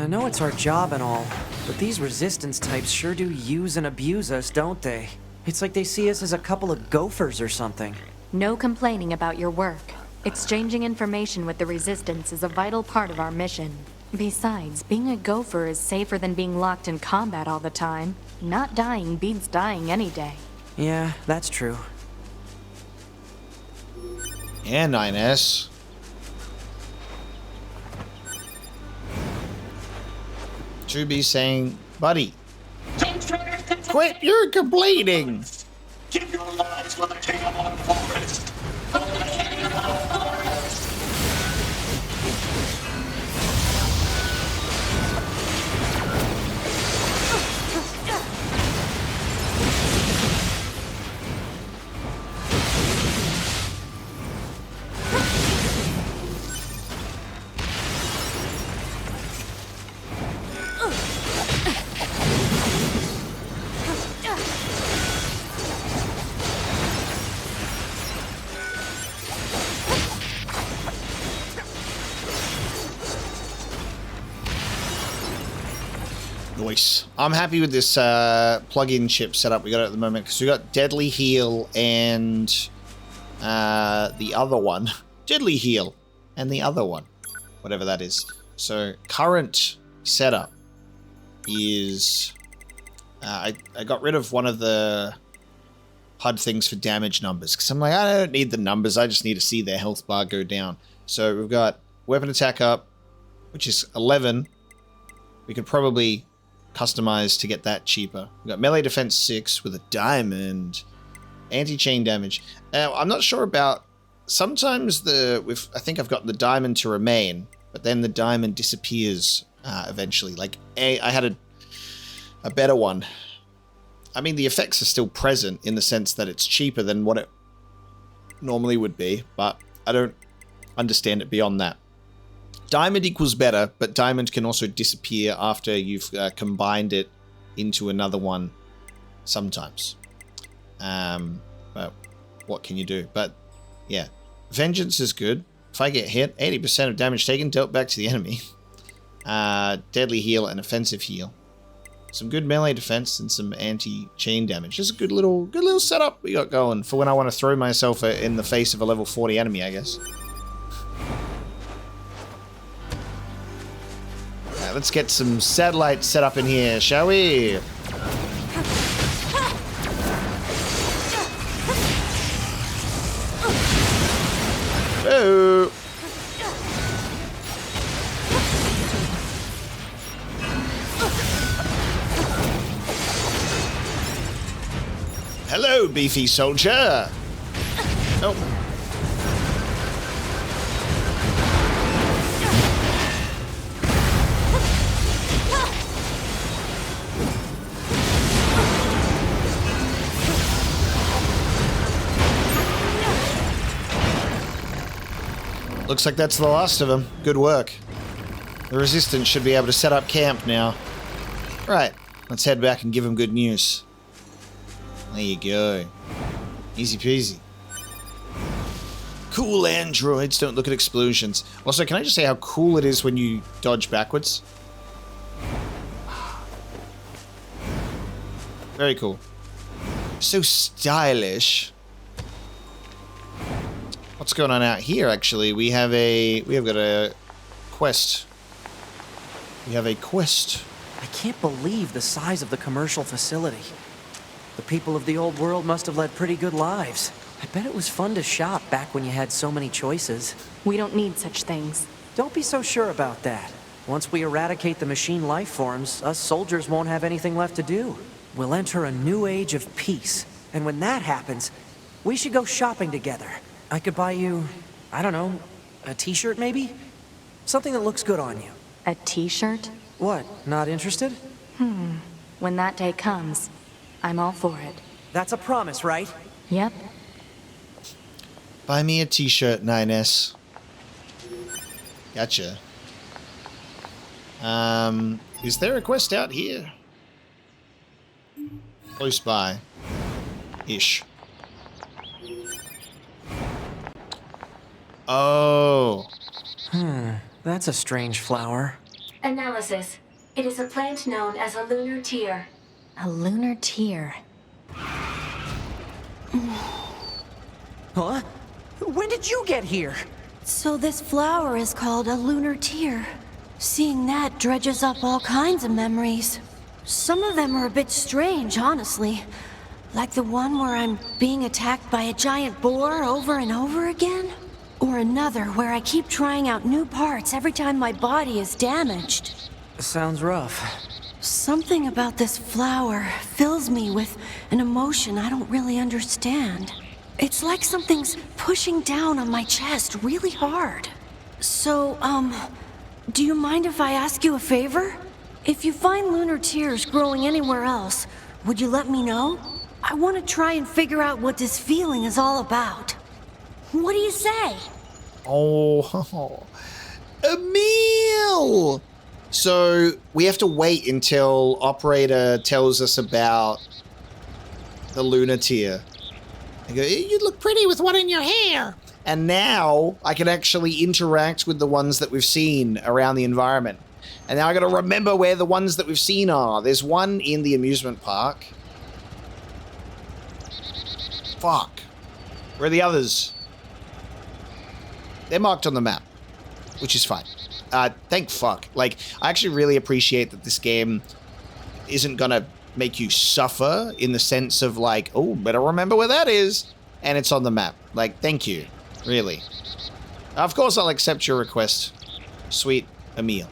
I know it's our job and all, but these resistance types sure do use and abuse us, don't they? It's like they see us as a couple of gophers or something. No complaining about your work. Exchanging information with the Resistance is a vital part of our mission. Besides, being a gopher is safer than being locked in combat all the time. Not dying beats dying any day. Yeah, that's true. Yeah, 9S. To be saying, buddy, quit your complaining. Give your lives for the king of our forest. For the king of our forest. Nice. I'm happy with this plug-in chip setup we got at the moment because we got Deadly Heal and the other one. Deadly Heal and the other one. Whatever that is. So current setup is... I got rid of one of the HUD things for damage numbers because I'm like, I don't need the numbers. I just need to see their health bar go down. So we've got weapon attack up, which is 11. We could probably customize to get that cheaper. We've got melee defense 6 with a diamond. Anti-chain damage. I'm not sure about... Sometimes I think I've got the diamond to remain, but then the diamond disappears eventually. Like, I had a better one. I mean, the effects are still present in the sense that it's cheaper than what it normally would be, but I don't understand it beyond that. Diamond equals better, but diamond can also disappear after you've combined it into another one sometimes. But what can you do? But yeah, vengeance is good. If I get hit, 80% of damage taken dealt back to the enemy. Deadly heal and offensive heal. Some good melee defense and some anti-chain damage. Just a good little setup we got going for when I want to throw myself in the face of a level 40 enemy, I guess. Let's get some satellites set up in here, shall we? Oh. Hello, beefy soldier. Oh. Looks like that's the last of them. Good work. The Resistance should be able to set up camp now. Right, let's head back and give them good news. There you go. Easy peasy. Cool androids don't look at explosions. Also, can I just say how cool it is when you dodge backwards? Very cool. So stylish. What's going on out here, actually? We have got a quest. We have a quest. I can't believe the size of the commercial facility. The people of the old world must have led pretty good lives. I bet it was fun to shop back when you had so many choices. We don't need such things. Don't be so sure about that. Once we eradicate the machine life forms, us soldiers won't have anything left to do. We'll enter a new age of peace. And when that happens, we should go shopping together. I could buy you, I don't know, a t-shirt maybe? Something that looks good on you. A t-shirt? What, not interested? When that day comes, I'm all for it. That's a promise, right? Yep. Buy me a t-shirt, 9S. Gotcha. Is there a quest out here? Close by. Ish. Oh. That's a strange flower. Analysis. It is a plant known as a lunar tear. A lunar tear. Huh? When did you get here? So this flower is called a lunar tear. Seeing that dredges up all kinds of memories. Some of them are a bit strange, honestly. Like the one where I'm being attacked by a giant boar over and over again. Or another where I keep trying out new parts every time my body is damaged. Sounds rough. Something about this flower fills me with an emotion I don't really understand. It's like something's pushing down on my chest really hard. So, do you mind if I ask you a favor? If you find lunar tears growing anywhere else, would you let me know? I want to try and figure out what this feeling is all about. What do you say? Oh. Emil! So, we have to wait until Operator tells us about the lunar tear. I go, you look pretty with one in your hair. And now I can actually interact with the ones that we've seen around the environment. And now I got to remember where the ones that we've seen are. There's one in the amusement park. Fuck. Where are the others? They're marked on the map, which is fine. Thank fuck. Like, I actually really appreciate that this game isn't gonna make you suffer in the sense of like, oh, better remember where that is, and it's on the map. Like, thank you. Really. Of course I'll accept your request. Sweet Emil.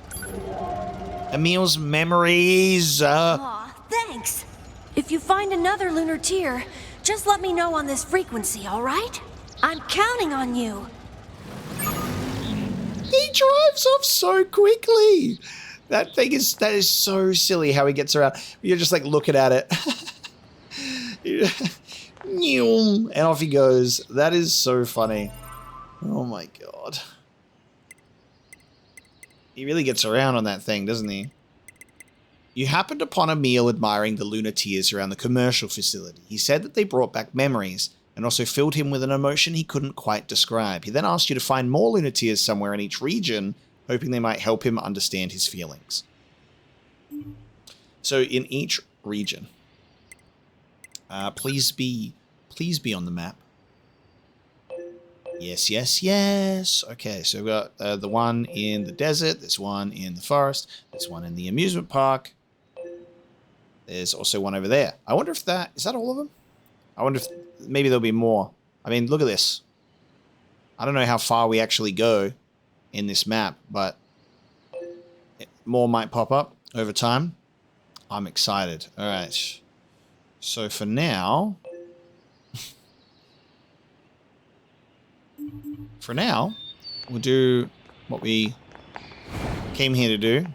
Emil's memories. Aw, thanks. If you find another lunar tear, just let me know on this frequency, all right? I'm counting on you. He drives off so quickly. That is so silly how he gets around. You're just like looking at it. And off he goes. That is so funny. Oh my god. He really gets around on that thing, doesn't he? You happened upon Emil admiring the lunar tears around the commercial facility. He said that they brought back memories and also filled him with an emotion he couldn't quite describe. He then asked you to find more lunar tears somewhere in each region, hoping they might help him understand his feelings. So in each region, please be on the map. Yes, yes, yes. Okay, so we've got the one in the desert, there's one in the forest, there's one in the amusement park. There's also one over there. I wonder if is that all of them? I wonder if maybe there'll be more. I mean, look at this. I don't know how far we actually go in this map, but more might pop up over time. I'm excited. All right. So for now, we'll do what we came here to do,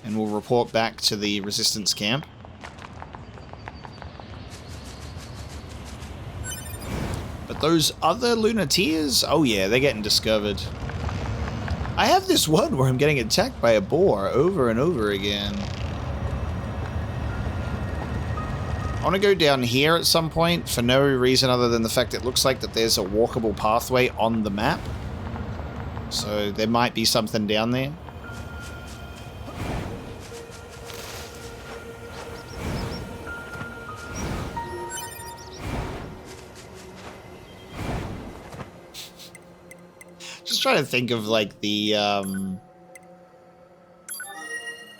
and we'll report back to the resistance camp. But those other lunar tears, oh yeah, they're getting discovered. I have this one where I'm getting attacked by a boar over and over again. I want to go down here at some point for no reason other than the fact it looks like that there's a walkable pathway on the map. So there might be something down there. Just trying to think of like the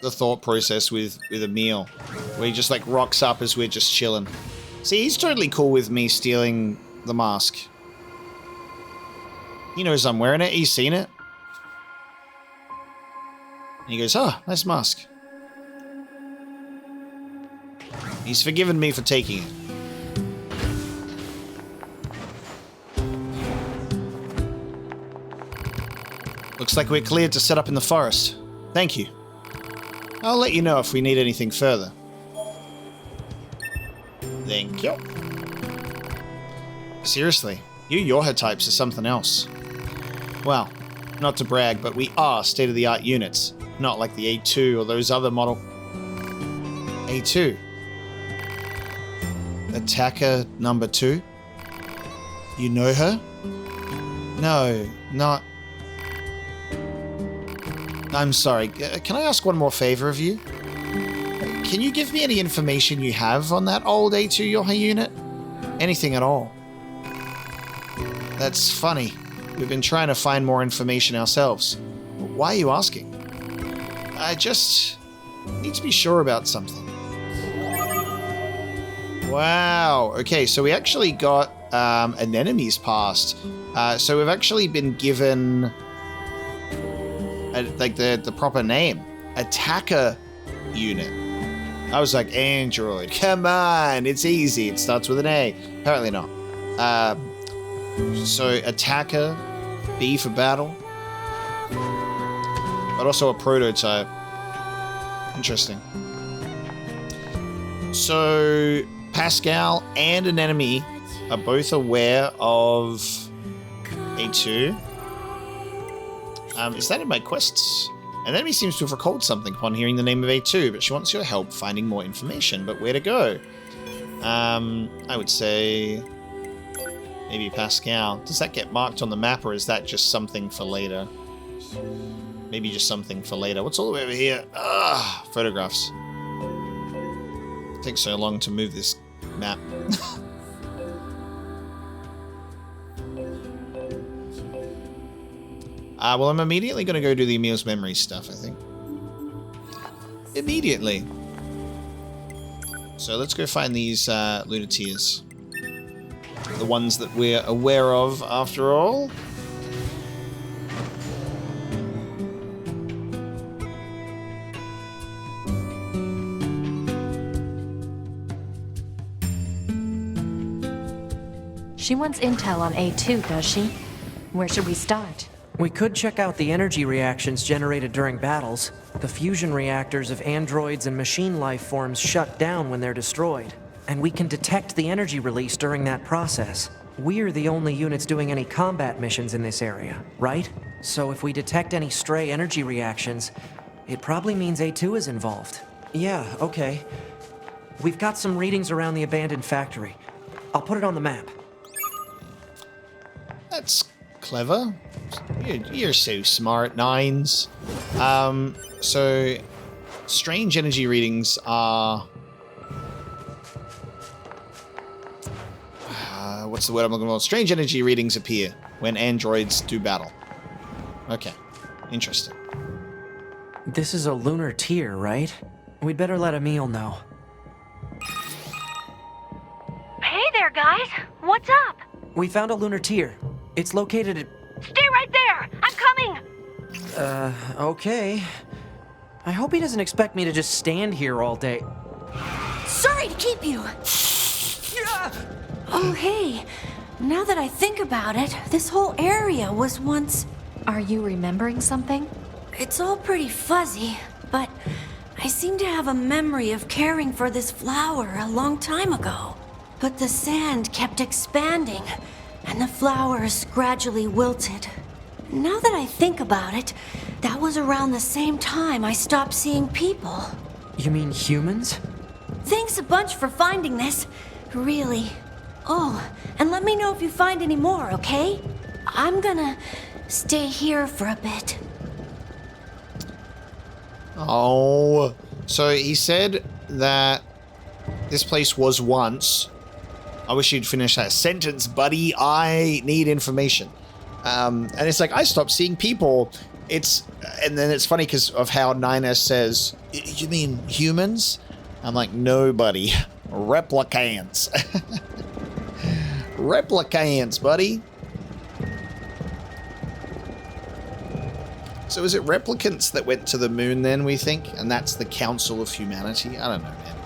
thought process with Emil, where he just like rocks up as we're just chilling. See, he's totally cool with me stealing the mask. He knows I'm wearing it. He's seen it. And he goes, "Oh, nice mask." He's forgiven me for taking it. Looks like we're cleared to set up in the forest. Thank you. I'll let you know if we need anything further. Thank you. Seriously, you Yorha types are something else. Well, not to brag, but we are state-of-the-art units. Not like the A2 or those other model... A2? Attacker number 2? You know her? No, not... I'm sorry, can I ask one more favor of you? Can you give me any information you have on that old A2 Yorha unit? Anything at all. That's funny. We've been trying to find more information ourselves. Why are you asking? I just need to be sure about something. Wow. Okay, so we actually got an enemy's past. So we've actually been given like the proper name. Attacker unit. I was like, Android. Come on, it's easy. It starts with an A. Apparently not. So attacker, B for battle. But also a prototype. Interesting. So Pascal and an enemy are both aware of A2. Is that in my quests? An enemy seems to have recalled something upon hearing the name of A2, but she wants your help finding more information. But where to go? I would say maybe Pascal. Does that get marked on the map, or is that just something for later? Maybe just something for later. What's all the way over here? Ah, photographs. It takes so long to move this map. Well, I'm immediately going to go do the Emil's memory stuff, I think. Immediately. So let's go find these lunatiers. The ones that we're aware of, after all. She wants intel on A2, does she? Where should we start? We could check out the energy reactions generated during battles. The fusion reactors of androids and machine life forms shut down when they're destroyed. And we can detect the energy release during that process. We're the only units doing any combat missions in this area, right? So if we detect any stray energy reactions, it probably means A2 is involved. Yeah, okay. We've got some readings around the abandoned factory. I'll put it on the map. That's clever. You're so smart, Nines. So strange energy readings are... what's the word I'm looking for? Strange energy readings appear when androids do battle. Okay. Interesting. This is a lunar tier, right? We'd better let Emil know. Hey there, guys. What's up? We found a lunar tier. It's located at... Stay right there. I'm coming. Okay. I hope he doesn't expect me to just stand here all day. Sorry to keep you. Oh, hey. Now that I think about it, this whole area was once... Are you remembering something? It's all pretty fuzzy, but I seem to have a memory of caring for this flower a long time ago. But the sand kept expanding, and the flowers gradually wilted. Now that I think about it, that was around the same time I stopped seeing people. You mean humans? Thanks a bunch for finding this. Really. Oh, and let me know if you find any more, okay? I'm gonna stay here for a bit. Oh, so he said that this place was once... I wish you'd finish that sentence, buddy. I need information. And it's like, I stopped seeing people. And then it's funny because of how 9S says, you mean humans? I'm like, no, buddy. Replicants. Replicants, buddy. So is it replicants that went to the moon then, we think? And that's the Council of Humanity? I don't know, man.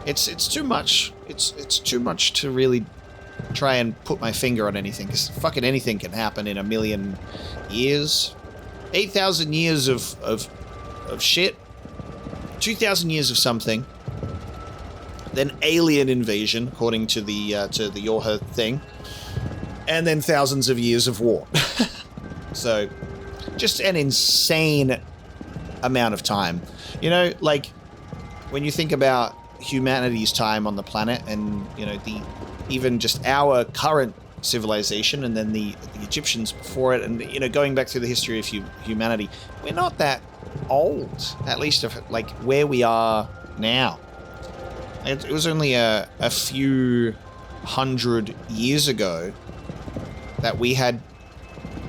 It's too much. It's too much to really try and put my finger on anything, because fucking anything can happen in a million years. 8,000 years of shit. 2,000 years of something. Then alien invasion, according to the Yorha thing. And then thousands of years of war. So, just an insane amount of time. You know, like, when you think about humanity's time on the planet and, you know, even just our current civilization and then the Egyptians before it and, you know, going back through the history of humanity, we're not that old, at least of, like, where we are now. It was only a few hundred years ago that we had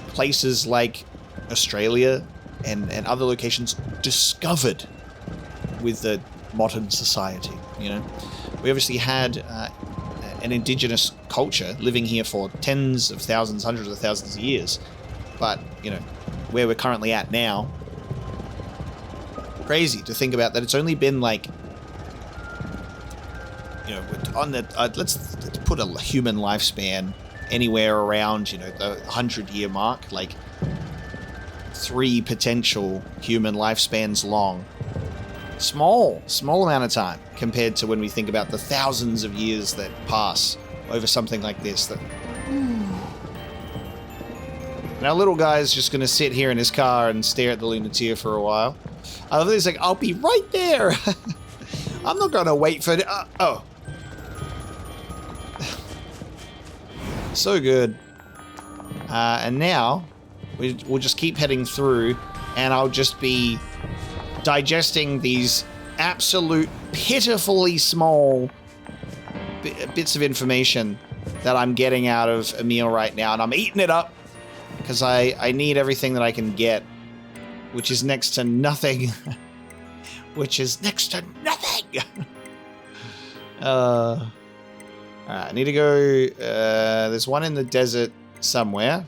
places like Australia and other locations discovered with the modern society, you know. We obviously had an indigenous culture living here for tens of thousands, hundreds of thousands of years. But, you know, where we're currently at now, crazy to think about that it's only been like, you know, on the, let's put a human lifespan anywhere around, you know, the 100-year mark, like 3 potential human lifespans long. Small amount of time compared to when we think about the thousands of years that pass over something like this. That And our little guy's just going to sit here in his car and stare at the Lunar for a while. I love this, like, I'll be right there. I'm not going to wait for... oh. So good. And now, we'll just keep heading through, and I'll just be digesting these absolute pitifully small bits of information that I'm getting out of Emil right now, and I'm eating it up because I need everything that I can get, which is next to nothing. Which is next to nothing. Alright, I need to go. There's one in the desert somewhere.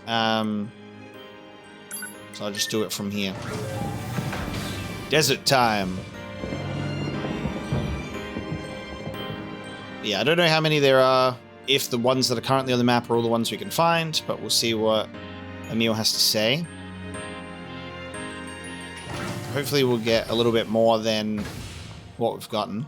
So I'll just do it from here. Desert time. Yeah, I don't know how many there are, if the ones that are currently on the map are all the ones we can find, but we'll see what Emil has to say. Hopefully we'll get a little bit more than what we've gotten.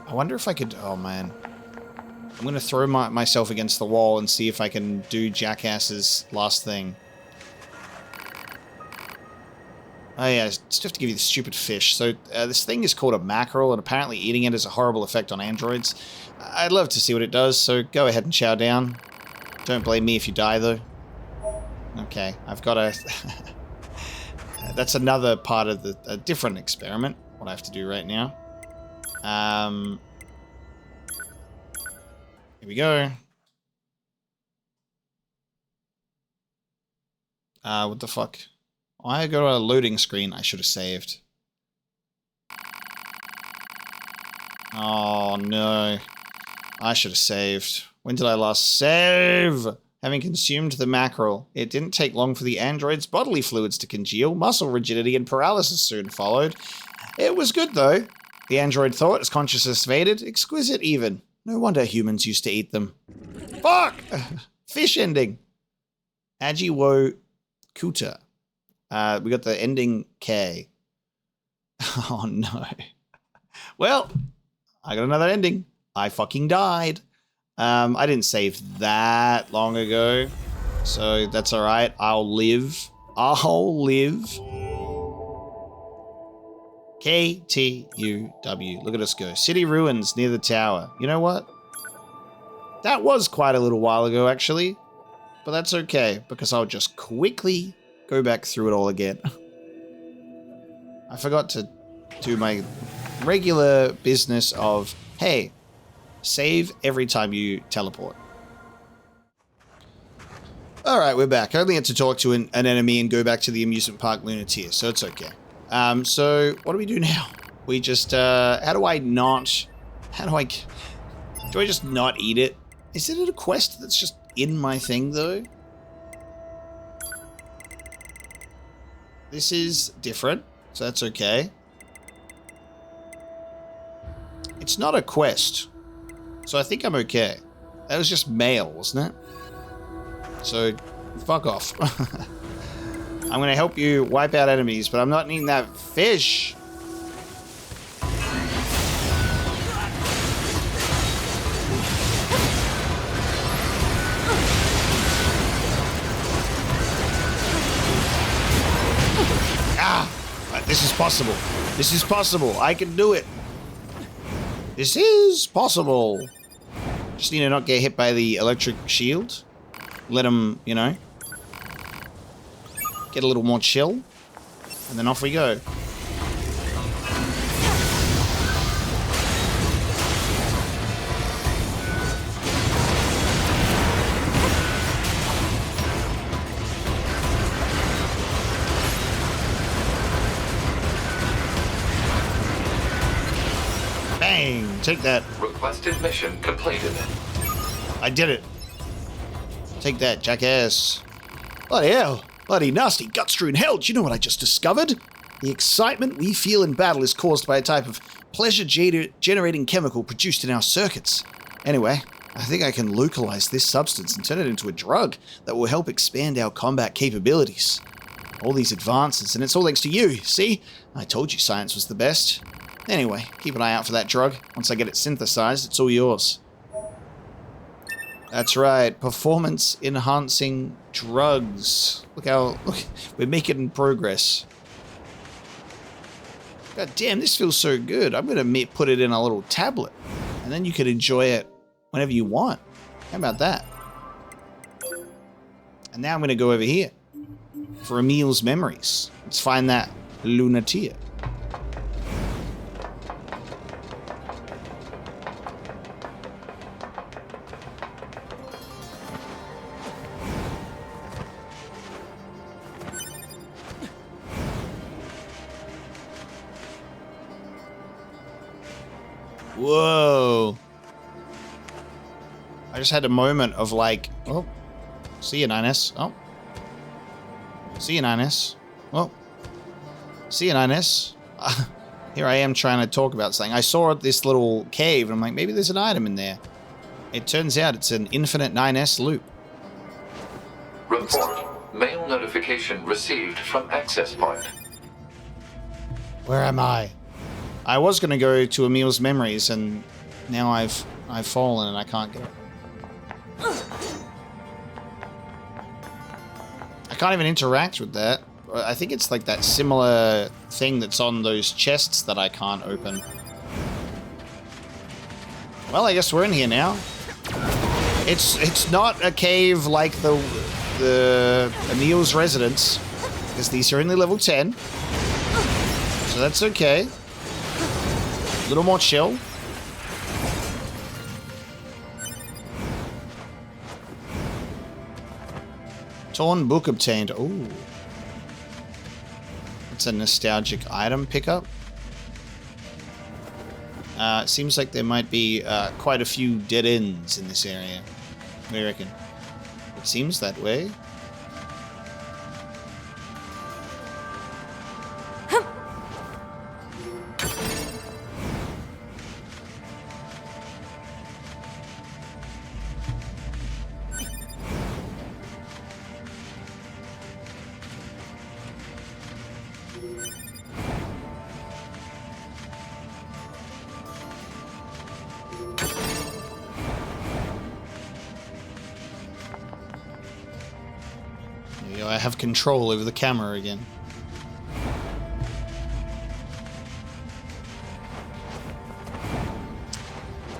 I wonder if I could... Oh, man. I'm going to throw myself against the wall and see if I can do Jackass's last thing. Oh, yeah, I just have to give you the stupid fish. So, this thing is called a mackerel, and apparently eating it has a horrible effect on androids. I'd love to see what it does, so go ahead and chow down. Don't blame me if you die, though. Okay, I've got a... That's another part of a different experiment, what I have to do right now. Here we go. What the fuck? I got a loading screen I should have saved. Oh no. I should have saved. When did I last save? Having consumed the mackerel, it didn't take long for the android's bodily fluids to congeal. Muscle rigidity and paralysis soon followed. It was good though. The android thought as consciousness faded. Exquisite even. No wonder humans used to eat them. Fuck! Fish ending. Agi wo kuta. We got the ending K. Oh no. Well, I got another ending. I fucking died. I didn't save that long ago, so that's alright. I'll live. I'll live. KTUW. Look at us go. City ruins near the tower. You know what? That was quite a little while ago, actually. But that's okay, because I'll just quickly go back through it all again. I forgot to do my regular business of, hey, save every time you teleport. Alright, we're back. I only had to talk to an enemy and go back to the amusement park Lunar, so it's okay. So, what do we do now? We just, how do I just not eat it? Is it a quest that's just in my thing, though? This is different, so that's okay. It's not a quest, so I think I'm okay. That was just mail, wasn't it? So, Fuck off. I'm gonna help you wipe out enemies, but I'm not needing that fish. This is possible. This is possible. I can do it. This is possible. Just need to not get hit by the electric shield. Let him, you know, get a little more chill. And then off we go. Bang! Take that. Requested mission completed. I did it. Take that, jackass. Bloody hell. Bloody nasty, gut-strewn hell. Do you know what I just discovered? The excitement we feel in battle is caused by a type of pleasure-generating chemical produced in our circuits. Anyway, I think I can localize this substance and turn it into a drug that will help expand our combat capabilities. All these advances, and it's all thanks to you, see? I told you science was the best. Anyway, keep an eye out for that drug. Once I get it synthesized, it's all yours. That's right, performance-enhancing drugs. Look, we're making progress. God damn, this feels so good. I'm gonna put it in a little tablet, and then you can enjoy it whenever you want. How about that? And now I'm gonna go over here for Emil's memories. Let's find that Lunar. Whoa. I just had a moment of like, oh, see you, 9S. Oh. See you, 9S. Oh. See you, 9S. Here I am trying to talk about something. I saw this little cave and I'm like, maybe there's an item in there. It turns out it's an infinite 9S loop. Report. Mail notification received from access point. Where am I? I was going to go to Emil's memories, and now I've fallen and I can't get it. I can't even interact with that. I think it's like that similar thing that's on those chests that I can't open. Well, I guess we're in here now. It's not a cave like the Emil's residence, because these are only level 10. So that's okay. A little more chill. Torn book obtained. Ooh. It's a nostalgic item pickup. It seems like there might be quite a few dead ends in this area. What do you reckon? It seems that way. I have control over the camera again.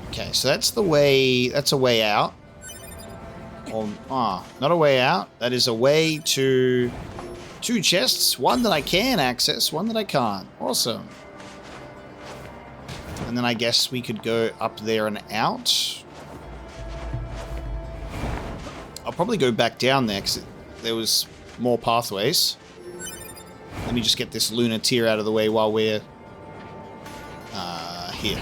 Okay, so that's the way. That's a way out. Or not a way out. That is a way to two chests. One that I can access, one that I can't. Awesome. And then I guess we could go up there and out. I'll probably go back down there because there was more pathways. Let me just get this Lunar tier out of the way while we're here.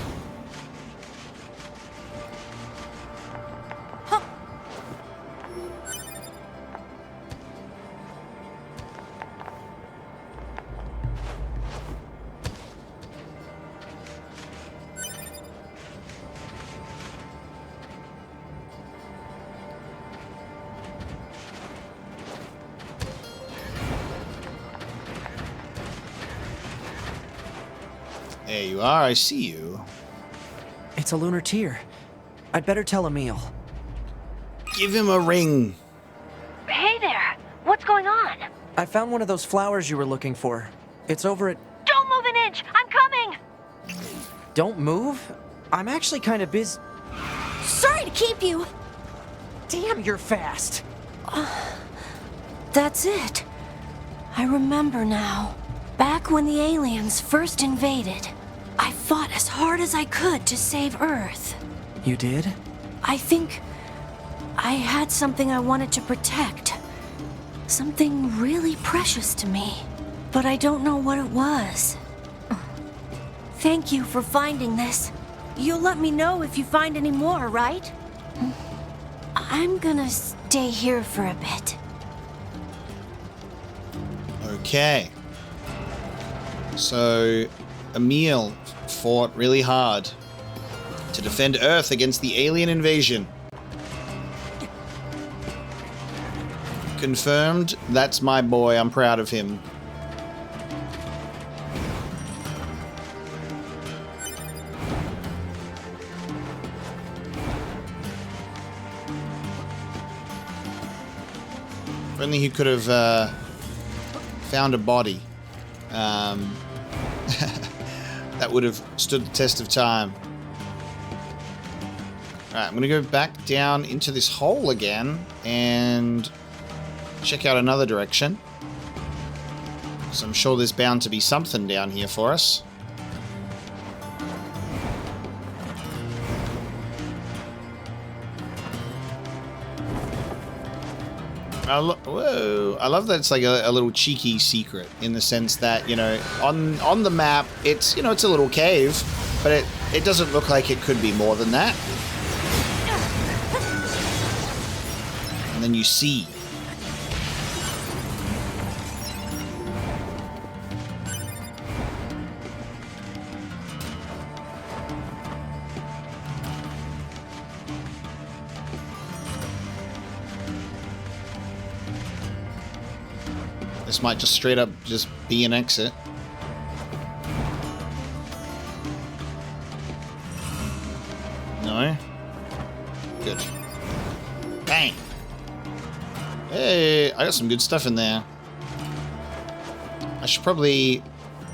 There you are, I see you. It's a lunar tear. I'd better tell Emil. Give him a ring. Hey there. What's going on? I found one of those flowers you were looking for. It's over at... Don't move an inch. I'm coming. Don't move? I'm actually kind of busy. Sorry to keep you. Damn, you're fast. That's it. I remember now. Back when the aliens first invaded, I fought as hard as I could to save Earth. You did? I think I had something I wanted to protect. Something really precious to me. But I don't know what it was. Thank you for finding this. You'll let me know if you find any more, right? I'm gonna stay here for a bit. Okay. So, Emil fought really hard to defend Earth against the alien invasion. Confirmed, that's my boy. I'm proud of him. If only he could have found a body. That would have stood the test of time. Alright, I'm going to go back down into this hole again and check out another direction. So I'm sure there's bound to be something down here for us. Whoa! I love that it's like a little cheeky secret in the sense that, you know, on the map it's, you know, it's a little cave, but it doesn't look like it could be more than that. And then you see. This might just straight up just be an exit. No? Good. Bang! Hey, I got some good stuff in there. I should probably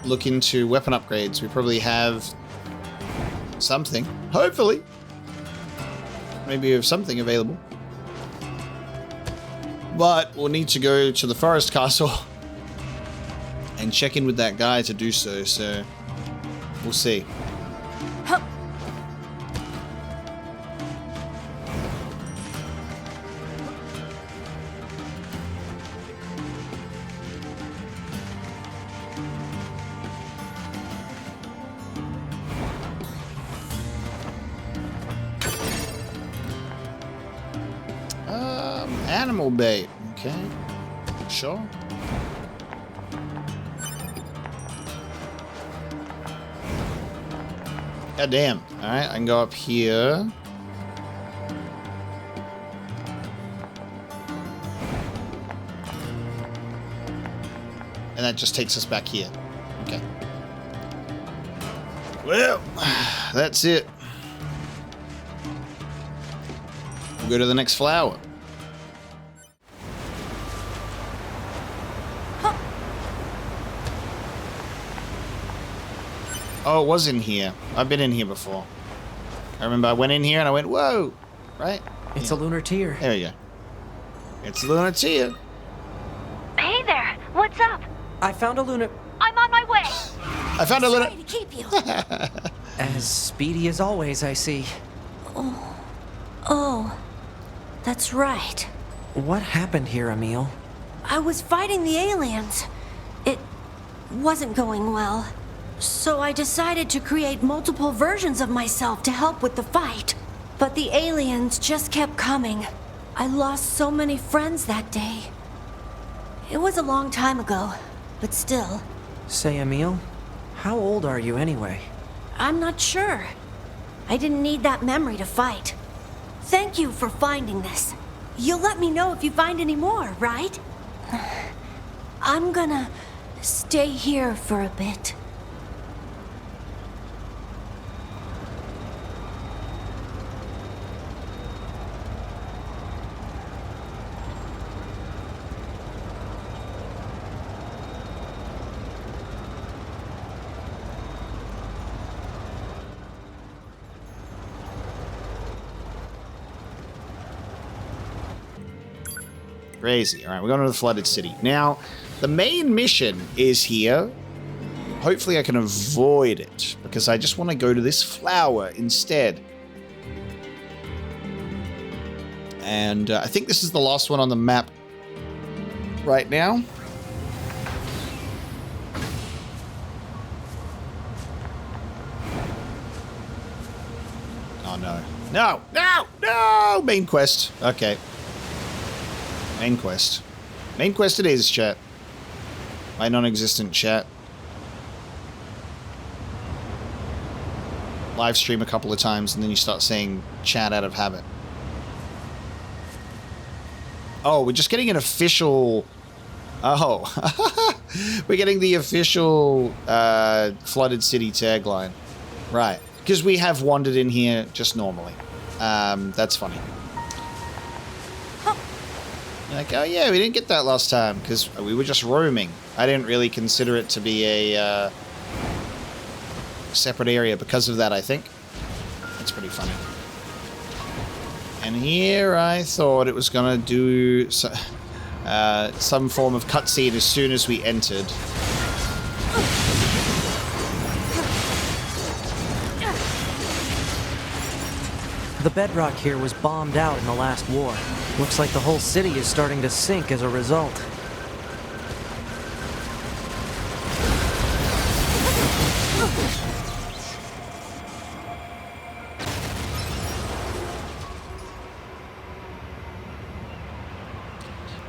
look into weapon upgrades. We probably have something. Hopefully. Maybe we have something available. But we'll need to go to the forest castle and check in with that guy to do so, so we'll see. Animal bait. Okay. Sure. God damn. Alright, I can go up here. And that just takes us back here. Okay. Well, that's it. We'll go to the next flower. Oh, it was in here. I've been in here before. I remember I went in here and I went, whoa! Right? It's a lunar tear. There we go. It's a lunar tear. Hey there. What's up? I found a lunar... I'm on my way. I found a lunar... Sorry to keep you. As speedy as always, I see. Oh, that's right. What happened here, Emil? I was fighting the aliens. It wasn't going well. So I decided to create multiple versions of myself to help with the fight. But the aliens just kept coming. I lost so many friends that day. It was a long time ago, but still. Say, Emil, how old are you anyway? I'm not sure. I didn't need that memory to fight. Thank you for finding this. You'll let me know if you find any more, right? I'm gonna stay here for a bit. Crazy. All right, we're going to the flooded city. Now, the main mission is here. Hopefully I can avoid it, because I just want to go to this flower instead. And I think this is the last one on the map right now. Oh, no. No! No! No! Main quest. Okay. Main quest. Main quest it is, chat. My non-existent chat. Live stream a couple of times and then you start saying chat out of habit. Oh, we're just getting an official... Oh. We're getting the official Flooded City tagline. Right. Because we have wandered in here just normally. That's funny. Like, oh yeah, we didn't get that last time because we were just roaming. I didn't really consider it to be a separate area because of that, I think. That's pretty funny. And here I thought it was going to do some form of cutscene as soon as we entered. The bedrock here was bombed out in the last war. Looks like the whole city is starting to sink as a result.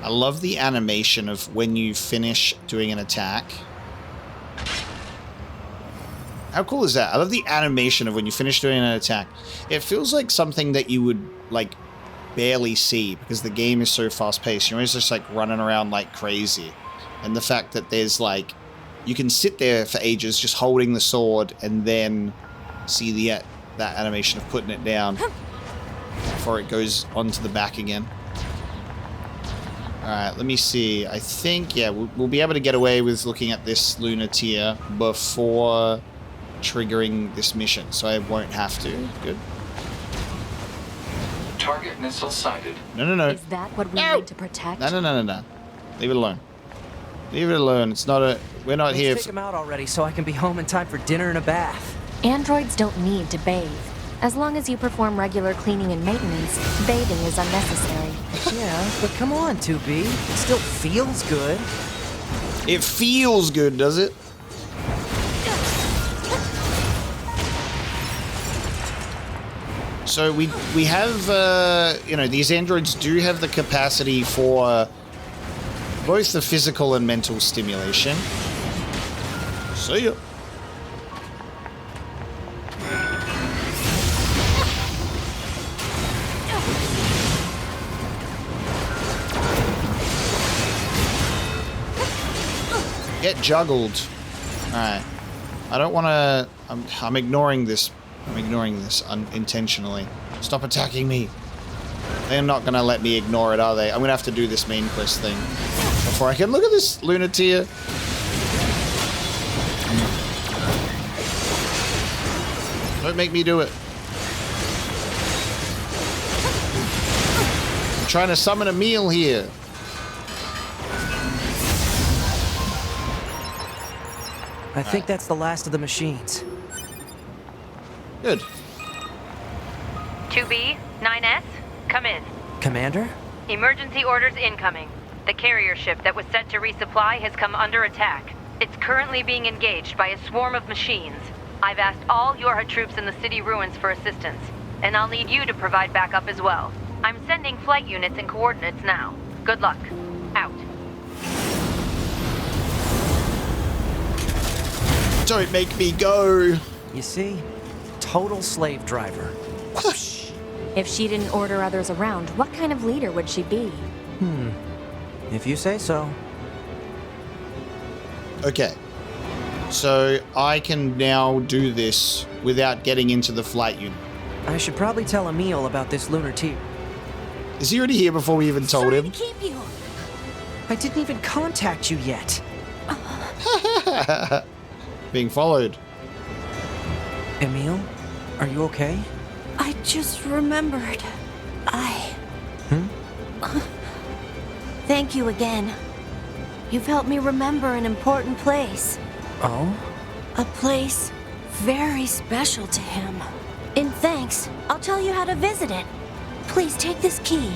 I love the animation of when you finish doing an attack. How cool is that? I love the animation of when you finish doing an attack. It feels like something that you would, like, barely see because the game is so fast-paced. You're always just, like, running around like crazy. And the fact that there's, like, you can sit there for ages just holding the sword and then see that animation of putting it down before it goes onto the back again. Alright, let me see. I think, yeah, we'll be able to get away with looking at this Lunar tier before triggering this mission, so I won't have to. Good. Target missile sighted. No. Is that what we need to protect? No. Leave it alone. Leave it alone. It's not a... We're not here... Let's take him out already so I can be home in time for dinner and a bath. Androids don't need to bathe. As long as you perform regular cleaning and maintenance, bathing is unnecessary. Yeah, but come on, 2B. It still feels good. It feels good, does it? So we have, you know, these androids do have the capacity for both the physical and mental stimulation. See ya. Get juggled. Alright. I don't want to... I'm ignoring this. I'm ignoring this unintentionally. Stop attacking me. They're not going to let me ignore it, are they? I'm going to have to do this main quest thing before I can... Look at this Lunar tier. Don't make me do it. I'm trying to summon Emil here. I think that's the last of the machines. Good. 2B, 9S, come in. Commander? Emergency orders incoming. The carrier ship that was set to resupply has come under attack. It's currently being engaged by a swarm of machines. I've asked all Yorha troops in the city ruins for assistance, and I'll need you to provide backup as well. I'm sending flight units and coordinates now. Good luck. Out. Don't make me go. You see? Total slave driver. If she didn't order others around, what kind of leader would she be? If you say so. Okay. So I can now do this without getting into the flight unit. I should probably tell Emil about this Lunar tier. Is he already here before we even told Sorry him? to keep you. I didn't even contact you yet. Being followed. Emil, are you okay? I just remembered. Thank you again. You've helped me remember an important place. Oh? A place very special to him. In thanks, I'll tell you how to visit it. Please take this key.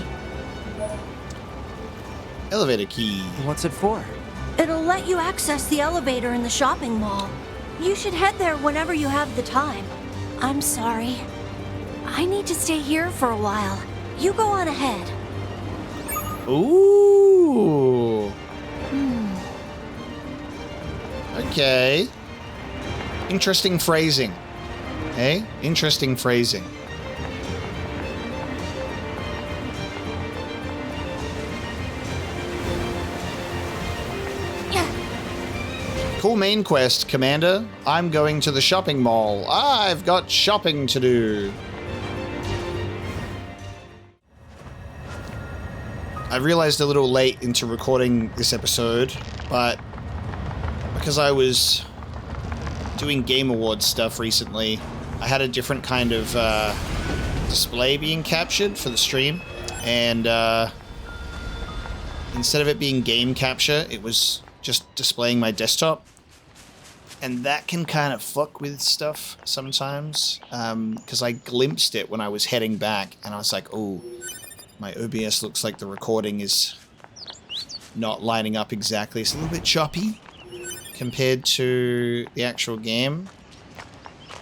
Elevator key. What's it for? It'll let you access the elevator in the shopping mall. You should head there whenever you have the time. I'm sorry. I need to stay here for a while. You go on ahead. Ooh. Okay. Interesting phrasing. Hey? Interesting phrasing. Cool main quest, Commander. I'm going to the shopping mall. I've got shopping to do. I realized a little late into recording this episode, but because I was doing Game Awards stuff recently, I had a different kind of display being captured for the stream, and instead of it being game capture, it was just displaying my desktop. And that can kind of fuck with stuff sometimes, because I glimpsed it when I was heading back, and I was like, oh, my OBS looks like the recording is not lining up exactly. It's a little bit choppy compared to the actual game.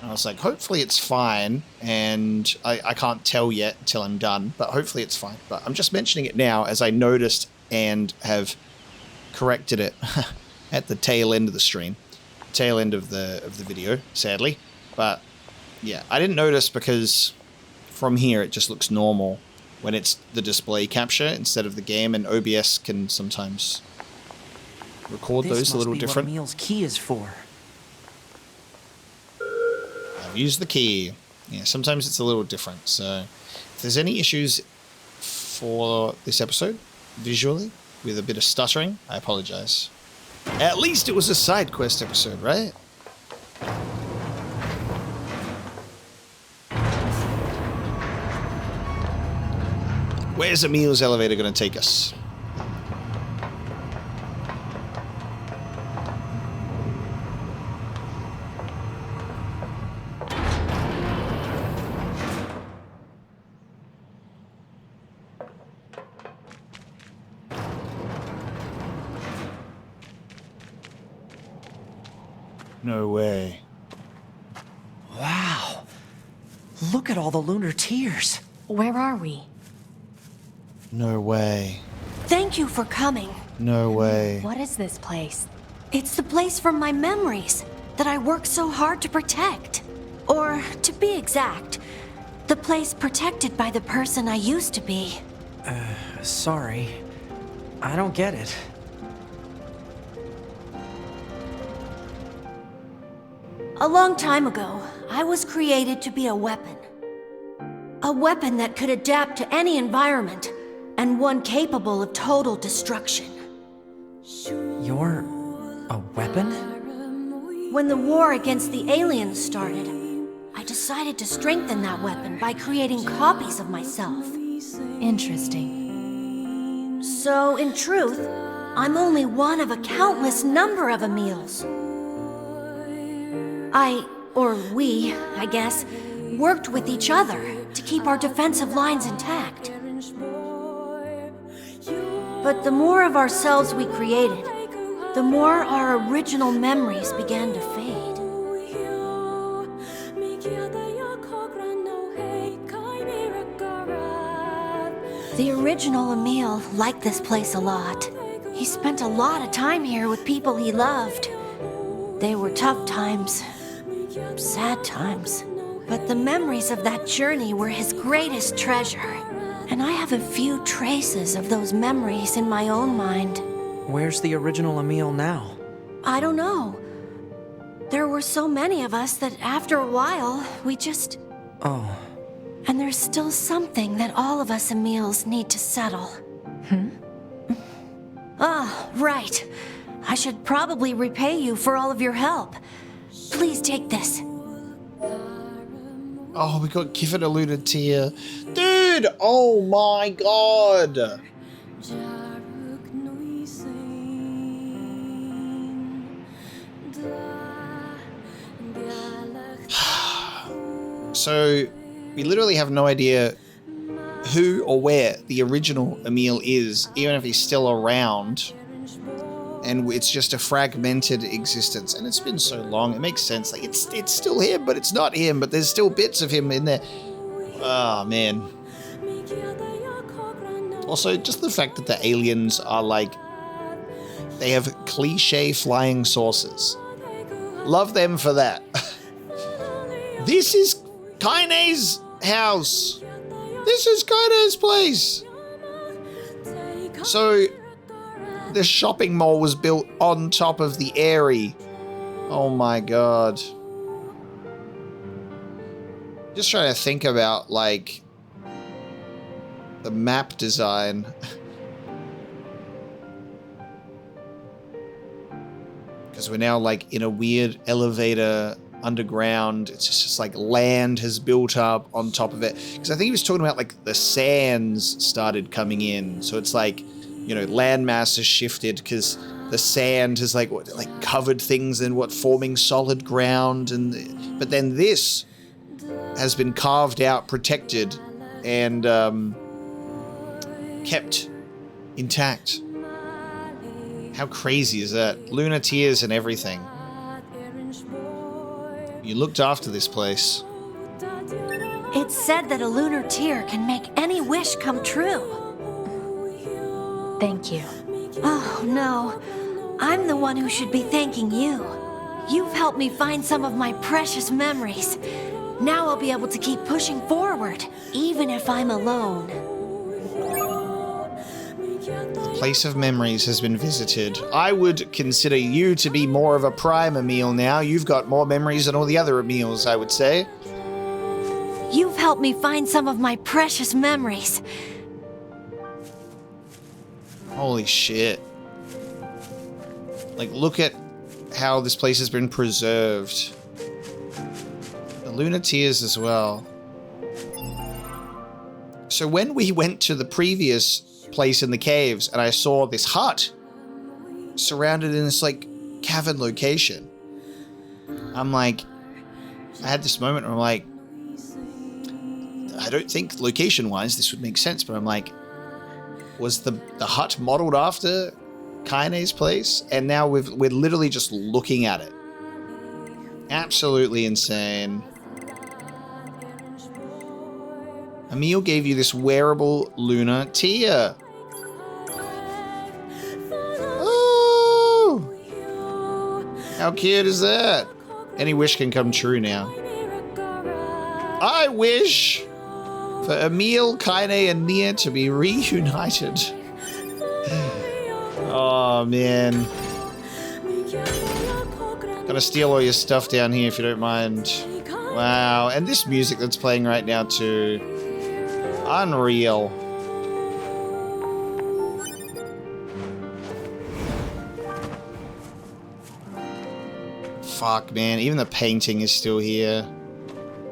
And I was like, hopefully it's fine, and I can't tell yet until I'm done, but hopefully it's fine. But I'm just mentioning it now as I noticed and have corrected it at the tail end of the stream. Tail end of the video, sadly. But yeah, I didn't notice because from here it just looks normal when it's the display capture instead of the game, and OBS can sometimes record those a little different. What Emil's key is for. I've used the key. Yeah, sometimes it's a little different. So if there's any issues for this episode visually with a bit of stuttering, I apologize. At least it was a side quest episode, right? Where's Emil's elevator going to take us? No way. Wow. Look at all the lunar tears. Where are we? No way. Thank you for coming. No way. What is this place? It's the place from my memories that I worked so hard to protect. Or, to be exact, the place protected by the person I used to be. Sorry. I don't get it. A long time ago, I was created to be a weapon. A weapon that could adapt to any environment, and one capable of total destruction. You're a weapon? When the war against the aliens started, I decided to strengthen that weapon by creating copies of myself. Interesting. So, in truth, I'm only one of a countless number of Emils. We, I guess, worked with each other to keep our defensive lines intact. But the more of ourselves we created, the more our original memories began to fade. The original Emil liked this place a lot. He spent a lot of time here with people he loved. They were tough times, sad times, but the memories of that journey were his greatest treasure. And I have a few traces of those memories in my own mind. Where's the original Emil now? I don't know. There were so many of us that after a while, we just... Oh. And there's still something that all of us Emils need to settle. Ah, right. I should probably repay you for all of your help. Please take this. Oh, we got Giffen alluded to here. Dude, oh my god. So we literally have no idea who or where the original Emil is, even if he's still around. And it's just a fragmented existence. And it's been so long, it makes sense. Like, it's still him, but it's not him, but there's still bits of him in there. Oh, man. Also, just the fact that the aliens are like, they have cliche flying saucers. Love them for that. This is Kaine's house. This is Kaine's place. So, the shopping mall was built on top of the Airy. Oh my god. Just trying to think about, like, the map design. Because we're now, like, in a weird elevator underground. It's just like land has built up on top of it. Because I think he was talking about, like, the sands started coming in. So it's like, you know, landmass has shifted because the sand has, like, covered things in forming solid ground. And but then this has been carved out, protected, and kept intact. How crazy is that? Lunar tears and everything. You looked after this place. It's said that a lunar tear can make any wish come true. Thank you. Oh, no. I'm the one who should be thanking you. You've helped me find some of my precious memories. Now I'll be able to keep pushing forward, even if I'm alone. The place of memories has been visited. I would consider you to be more of a prime Emil now. You've got more memories than all the other Emils, I would say. You've helped me find some of my precious memories. Holy shit. Like, look at how this place has been preserved. The Lunar Tears as well. So when we went to the previous place in the caves and I saw this hut surrounded in this, like, cavern location, I'm like, I had this moment where I'm like, I don't think location-wise this would make sense, but I'm like, was the hut modeled after Kaine's place? And now we're literally just looking at it. Absolutely insane. Emil gave you this wearable lunar tear. Oh! How cute is that? Any wish can come true now. I wish for Emil, Kaine, and NieR to be reunited. Oh, man. Gonna steal all your stuff down here if you don't mind. Wow. And this music that's playing right now, too. Unreal. Fuck, man. Even the painting is still here.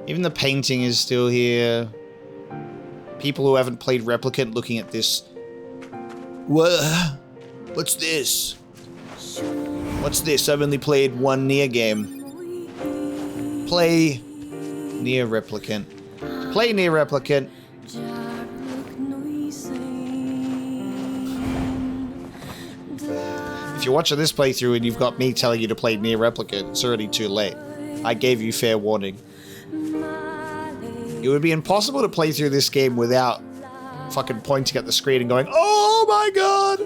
Even the painting is still here. People who haven't played Replicant looking at this. What? What's this? What's this? I've only played one NieR game. Play NieR Replicant. Play NieR Replicant. If you're watching this playthrough and you've got me telling you to play NieR Replicant, it's already too late. I gave you fair warning. It would be impossible to play through this game without fucking pointing at the screen and going, oh my god!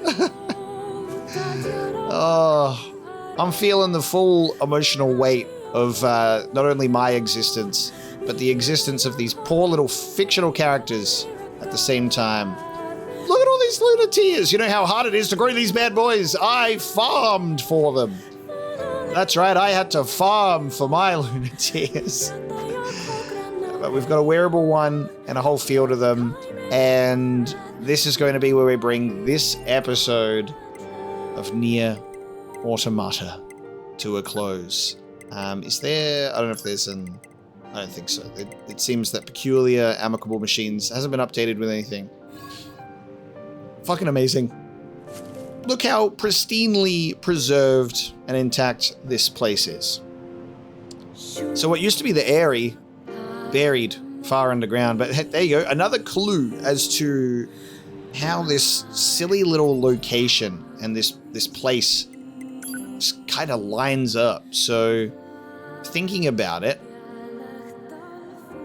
Oh, I'm feeling the full emotional weight of not only my existence, but the existence of these poor little fictional characters at the same time. Look at all these lunar tears. You know how hard it is to grow these bad boys? I farmed for them. That's right, I had to farm for my lunar tears. But we've got a wearable one and a whole field of them. And this is going to be where we bring this episode of NieR Automata to a close. Is there... I don't know if there's an... I don't think so. It seems that Peculiar Amicable Machines hasn't been updated with anything. Fucking amazing. Look how pristinely preserved and intact this place is. So what used to be the Airy buried far underground. But there you go. Another clue as to how this silly little location and this place just kind of lines up. So thinking about it,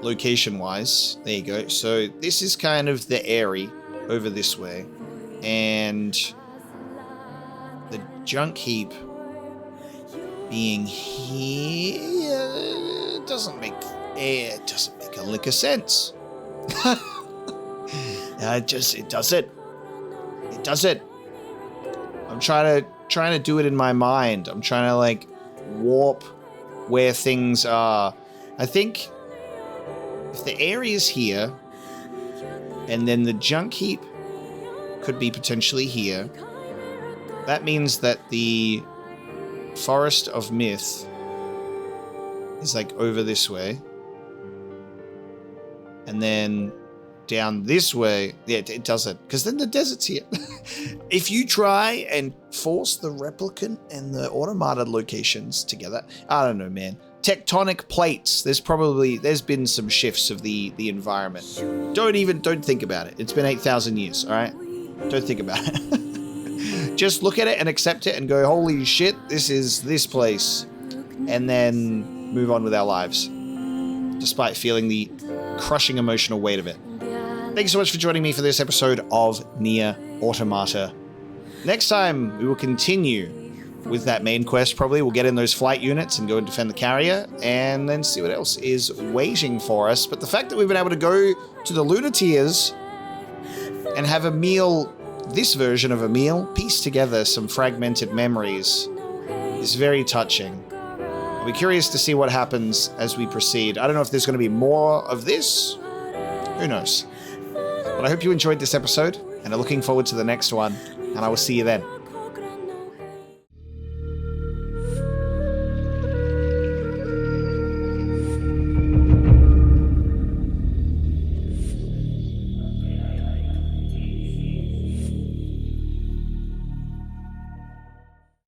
location-wise, there you go. So this is kind of the area over this way. And the junk heap being here doesn't make a lick of sense. It doesn't. I'm trying to do it in my mind. I'm trying to like warp where things are. I think if the area's here, and then the junk heap could be potentially here, that means that the Forest of Myth is like over this way. And then down this way, yeah, it doesn't, because then the desert's here. If you try and force the replicant and the automata locations together, I don't know, man. Tectonic plates. There's been some shifts of the environment. Don't think about it. It's been 8,000 years, all right? Don't think about it. Just look at it and accept it and go, holy shit, this is this place. And then move on with our lives, despite feeling the crushing emotional weight of it. Thank you so much for joining me for this episode of NieR Automata. Next time, we will continue with that main quest, probably. We'll get in those flight units and go and defend the carrier, and then see what else is waiting for us. But the fact that we've been able to go to the Lunar tiers and have Emil, this version of Emil, piece together some fragmented memories is very touching. I'll be curious to see what happens as we proceed. I don't know if there's going to be more of this. Who knows? But I hope you enjoyed this episode, and are looking forward to the next one, and I will see you then.